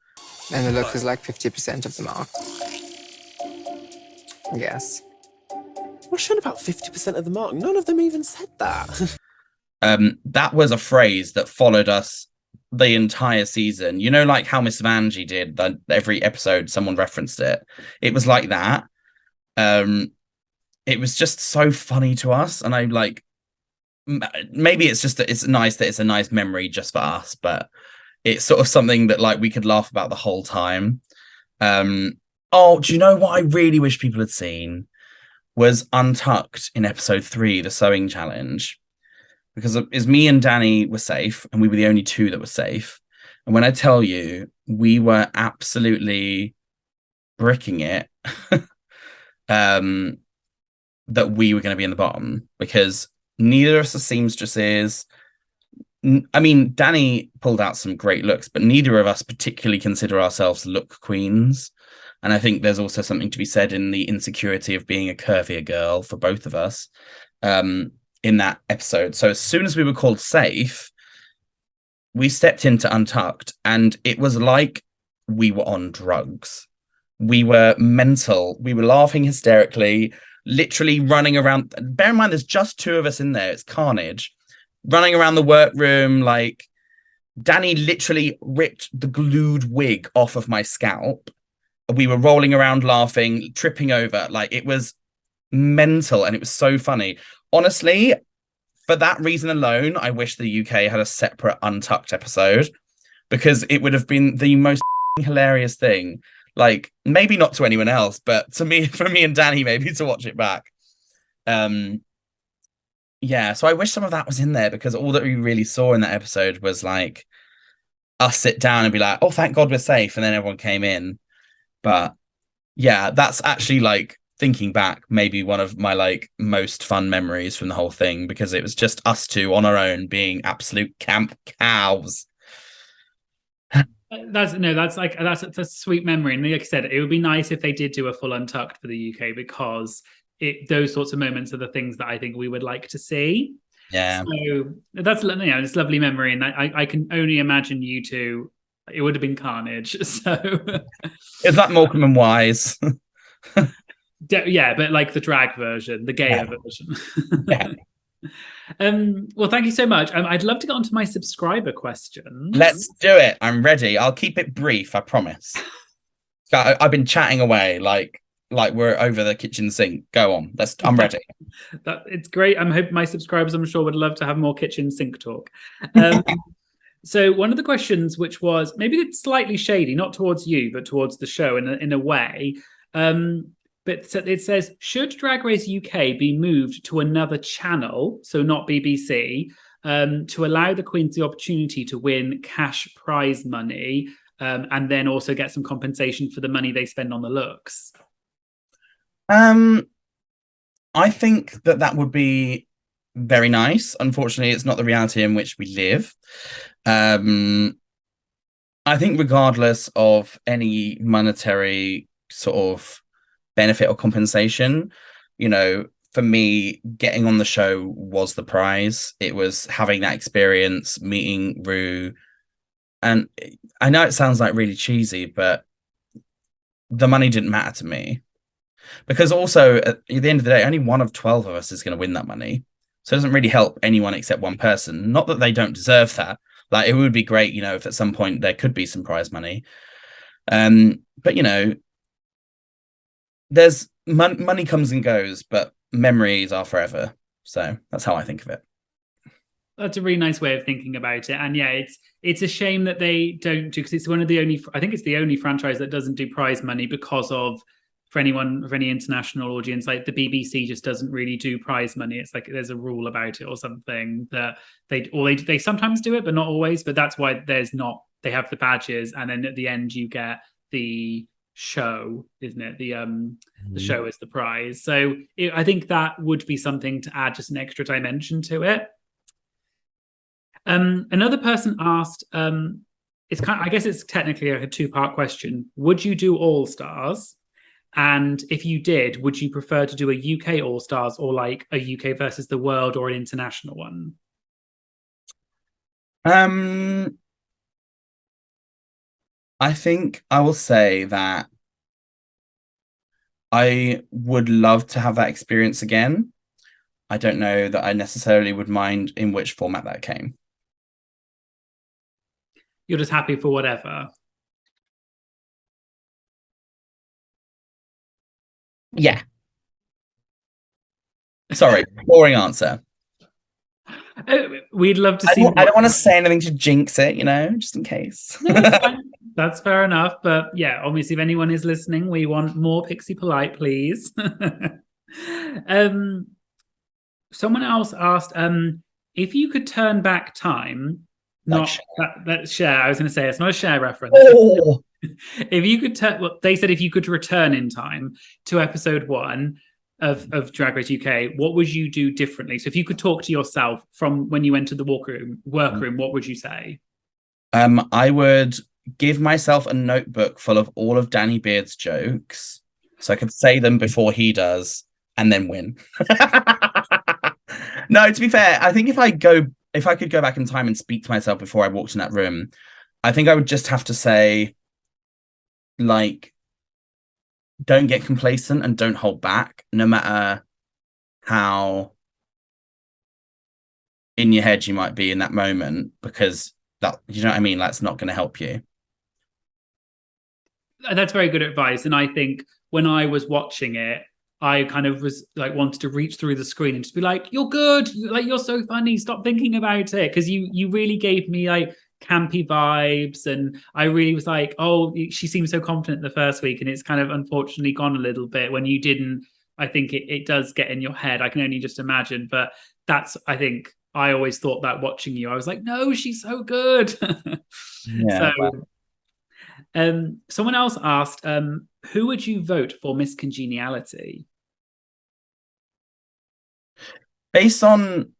And the look is like 50% of the mark. Yes. We're shown about 50% of the mark. None of them even said that. That was a phrase that followed us the entire season. Like how Miss Vanjie did, that every episode someone referenced it. It was like that. It was just so funny to us, and I'm like, maybe it's just that it's nice that it's a nice memory just for us, but it's sort of something that like we could laugh about the whole time. Oh, do you know what I really wish people had seen was Untucked in episode 3, the sewing challenge, because as me and Danny were safe, and we were the only two that were safe. And when I tell you, we were absolutely bricking it, that we were going to be in the bottom because neither of us are seamstresses. I mean, Danny pulled out some great looks, but neither of us particularly consider ourselves look queens. And I think there's also something to be said in the insecurity of being a curvier girl for both of us in that episode. So as soon as we were called safe, we stepped into Untucked, and it was like we were on drugs. We were mental. We were laughing hysterically, literally running around. Bear in mind, there's just 2 of us in there. It's carnage. Running around the workroom, like Danny literally ripped the glued wig off of my scalp. We were rolling around laughing, tripping over. Like, it was mental, and it was so funny. Honestly, for that reason alone, I wish the UK had a separate Untucked episode, because it would have been the most hilarious thing. Like, maybe not to anyone else, but to me, for me and Danny, maybe to watch it back. Yeah, so I wish some of that was in there, because all that we really saw in that episode was like us sit down and be like, oh, thank God we're safe. And then everyone came in. But yeah, that's actually, like, thinking back, maybe one of my like most fun memories from the whole thing, because it was just us two on our own being absolute camp cows. That's a sweet memory. And like I said, it would be nice if they did do a full Untucked for the UK, because those sorts of moments are the things that I think we would like to see. Yeah. So that's, you know, it's a lovely memory, and I can only imagine you two. It would have been carnage. So is that Morecambe and Wise? Yeah, but like the drag version, the gayer version. Yeah. Well, thank you so much. I'd love to get onto my subscriber questions. Let's do it. I'm ready. I'll keep it brief, I promise. I've been chatting away like we're over the kitchen sink. Go on. I'm ready. It's great. I'm hoping my subscribers, I'm sure, would love to have more kitchen sink talk. So one of the questions, which was maybe it's slightly shady, not towards you, but towards the show in a way. But it says, should Drag Race UK be moved to another channel, so not BBC, to allow the queens the opportunity to win cash prize money, and then also get some compensation for the money they spend on the looks? I think that would be very nice. Unfortunately, it's not the reality in which we live. I think regardless of any monetary sort of benefit or compensation, you know, for me, getting on the show was the prize. It was having that experience, meeting Ru. And I know it sounds like really cheesy, but the money didn't matter to me. Because also, at the end of the day, only one of 12 of us is going to win that money. So it doesn't really help anyone except one person. Not that they don't deserve that. Like, it would be great, you know, if at some point there could be some prize money. But, you know, there's money comes and goes, but memories are forever. So that's how I think of it. That's a really nice way of thinking about it. And yeah, it's a shame that they don't do, because it's one of the only, I think it's the only franchise that doesn't do prize money, because of, for any international audience, like the BBC just doesn't really do prize money. It's like there's a rule about it or something that they sometimes do it, but not always. But that's why they have the badges, and then at the end you get the show, isn't it? The show is the prize. So I think that would be something to add, just an extra dimension to it. Another person asked, I guess it's technically like a 2-part question. Would you do All Stars? And if you did, would you prefer to do a UK All Stars, or like a UK versus the world, or an international one? I think I will say that I would love to have that experience again. I don't know that I necessarily would mind in which format that came. You're just happy for whatever. Yeah. Sorry, boring answer. We'd love to see. I don't want to say anything to jinx it, you know, just in case. No, that's fine. That's fair enough. But yeah, obviously, if anyone is listening, we want more Pixie Polite, please. Someone else asked, if you could turn back time, not that share. I was going to say it's not a share reference. Oh. If you could turn, well, they said if you could return in time to episode 1 of Drag Race UK, what would you do differently? So if you could talk to yourself from when you entered the workroom, what would you say? I would give myself a notebook full of all of Danny Beard's jokes so I could say them before he does and then win. No, to be fair, I think if I could go back in time and speak to myself before I walked in that room, I think I would just have to say, like, don't get complacent and don't hold back, no matter how in your head you might be in that moment, because that, you know what I mean? That's not going to help you. That's very good advice. And I think when I was watching it, I kind of was like wanted to reach through the screen and just be like, you're good. Like, you're so funny. Stop thinking about it. Because you really gave me like campy vibes. And I really was like, oh, she seemed so confident the first week. And it's kind of unfortunately gone a little bit when you didn't. I think it does get in your head. I can only just imagine. But that's, I think, I always thought that watching you, I was like, no, she's so good. Yeah. So, someone else asked, who would you vote for Miss Congeniality? Based on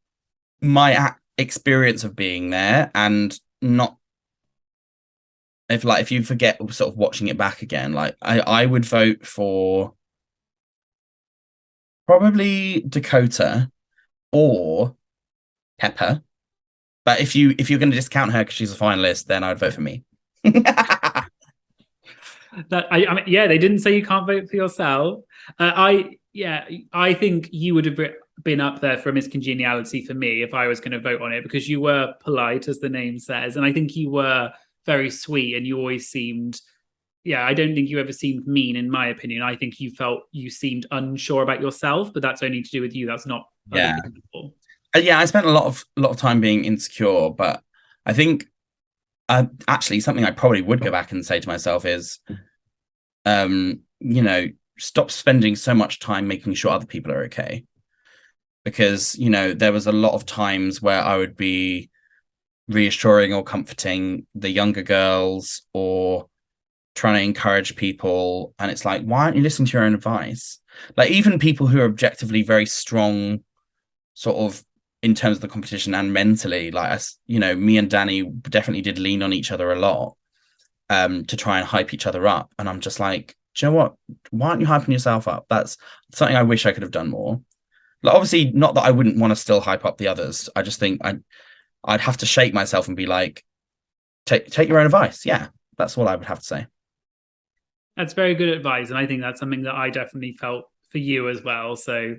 my experience of being there, and not if you forget sort of watching it back again, like I would vote for probably Dakota or Pepper. But if you're going to discount her because she's a finalist, then I'd vote for me. I mean, yeah, they didn't say you can't vote for yourself. I think you would have been up there for Miss Congeniality for me if I was going to vote on it, because you were polite, as the name says, and I think you were very sweet, and you always seemed. Yeah, I don't think you ever seemed mean, in my opinion. I think you seemed unsure about yourself, but that's only to do with you. That's not other people. Yeah, I spent a lot of time being insecure, but I think actually something I probably would go back and say to myself is, stop spending so much time making sure other people are okay. Because, there was a lot of times where I would be reassuring or comforting the younger girls or trying to encourage people. And it's like, why aren't you listening to your own advice? Like, even people who are objectively very strong, sort of in terms of the competition and mentally, like, me and Danny definitely did lean on each other a lot to try and hype each other up. And I'm just like, do you know what? Why aren't you hyping yourself up? That's something I wish I could have done more. Like, obviously, not that I wouldn't want to still hype up the others. I just think I'd have to shake myself and be like, take your own advice. Yeah, that's all I would have to say. That's very good advice. And I think that's something that I definitely felt for you as well. So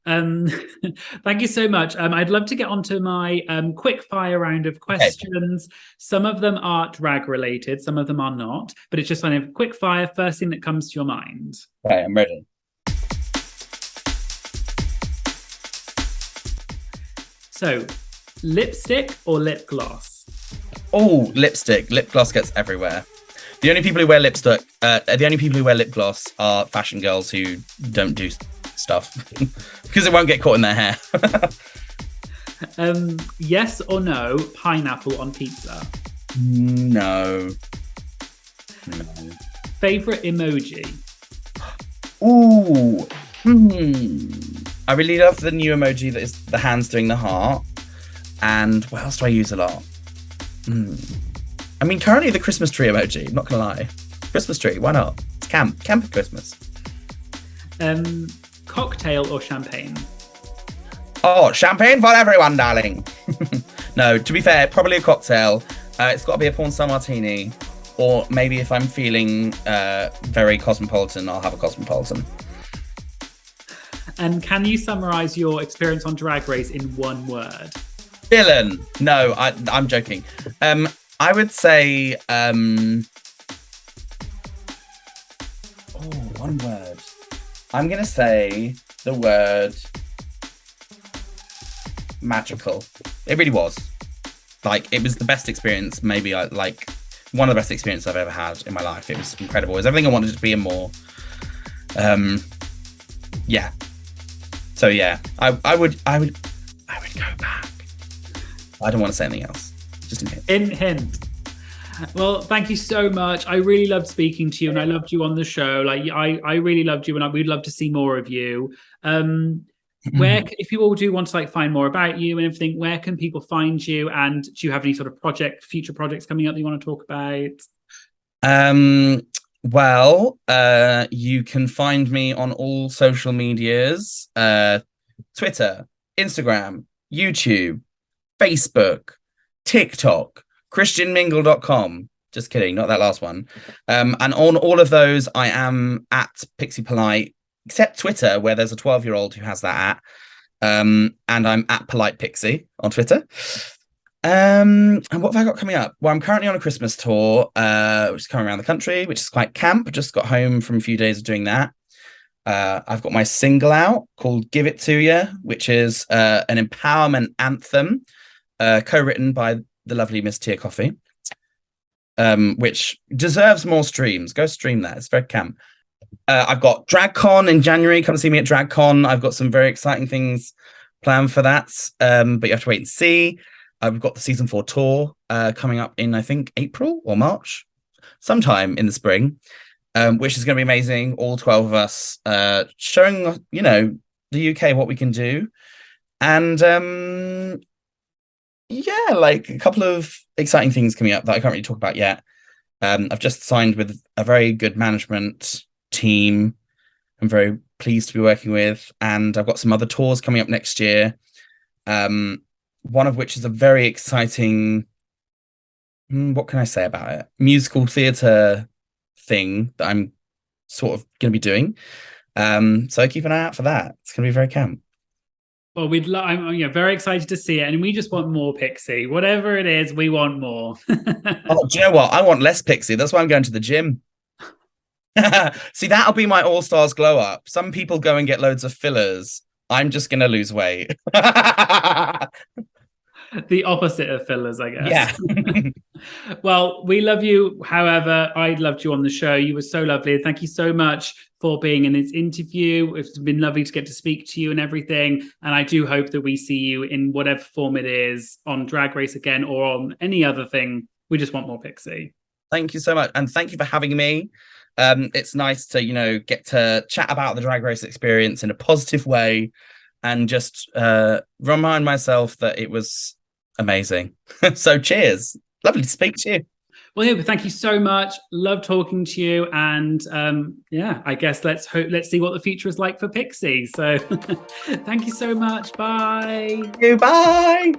thank you so much. I'd love to get onto my quick fire round of questions. Okay. Some of them are drag related, some of them are not, but it's just kind of quick fire. First thing that comes to your mind. Okay, I'm ready. So, lipstick or lip gloss? Oh, lipstick. Lip gloss gets everywhere. The only people who wear lip gloss are fashion girls who don't do stuff because it won't get caught in their hair. Yes or no, pineapple on pizza? No. Favorite emoji? Ooh. I really love the new emoji that is the hands doing the heart. And what else do I use a lot? I mean, currently the Christmas tree emoji, not gonna lie. Christmas tree, why not? It's camp at Christmas. Cocktail or champagne? Oh, champagne for everyone, darling. No, to be fair, probably a cocktail. It's got to be a porn star martini, or maybe if I'm feeling very cosmopolitan, I'll have a cosmopolitan. And can you summarize your experience on Drag Race in one word? Villain. No, I'm joking. I would say, one word. I'm going to say the word magical. It really was. Like, it was the best experience maybe one of the best experiences I've ever had in my life. It was incredible. It was everything I wanted it to be and more. Yeah. So yeah, I would go back. I don't want to say anything else. Just in hint. Well, thank you so much. I really loved speaking to you, and I loved you on the show. Like, I really loved you, and we'd love to see more of you. Where, if people do want to like find more about you and everything, where can people find you? And do you have any sort of future projects coming up that you want to talk about? Well, you can find me on all social medias: Twitter, Instagram, YouTube, Facebook, TikTok, christianmingle.com. Just kidding, not that last one. And on all of those, I am at Pixie Polite, except Twitter, where there's a 12-year-old who has that at. And I'm at Polite Pixie on Twitter. And what have I got coming up? Well, I'm currently on a Christmas tour, which is coming around the country, which is quite camp. Just got home from a few days of doing that. I've got my single out called Give It To Ya, which is an empowerment anthem, co-written by the lovely Miss Tia Kofi, which deserves more streams. Go stream that. It's very camp. I've got DragCon in January. Come see me at DragCon. I've got some very exciting things planned for that, but you have to wait and see. We've got the season 4 tour coming up in, I think, April or March, sometime in the spring, which is going to be amazing. All 12 of us showing, the UK what we can do. And yeah, like a couple of exciting things coming up that I can't really talk about yet. I've just signed with a very good management team I'm very pleased to be working with. And I've got some other tours coming up next year. One of which is a very exciting, what can I say about it? Musical theatre thing that I'm sort of going to be doing. So keep an eye out for that. It's going to be very camp. Well, I'm very excited to see it, and we just want more Pixie. Whatever it is, we want more. Oh, do you know what? I want less Pixie. That's why I'm going to the gym. See, that'll be my all-stars glow up. Some people go and get loads of fillers. I'm just going to lose weight. The opposite of fillers, I guess. Yeah. Well, we love you. However, I loved you on the show. You were so lovely. Thank you so much for being in this interview. It's been lovely to get to speak to you and everything. And I do hope that we see you in whatever form it is on Drag Race again or on any other thing. We just want more Pixie. Thank you so much. And thank you for having me. It's nice to, get to chat about the Drag Race experience in a positive way and just remind myself that it was amazing. So cheers. Lovely to speak to you. Well, yeah, thank you so much. Love talking to you. And I guess let's see what the future is like for Pixie. So thank you so much. Bye. Bye.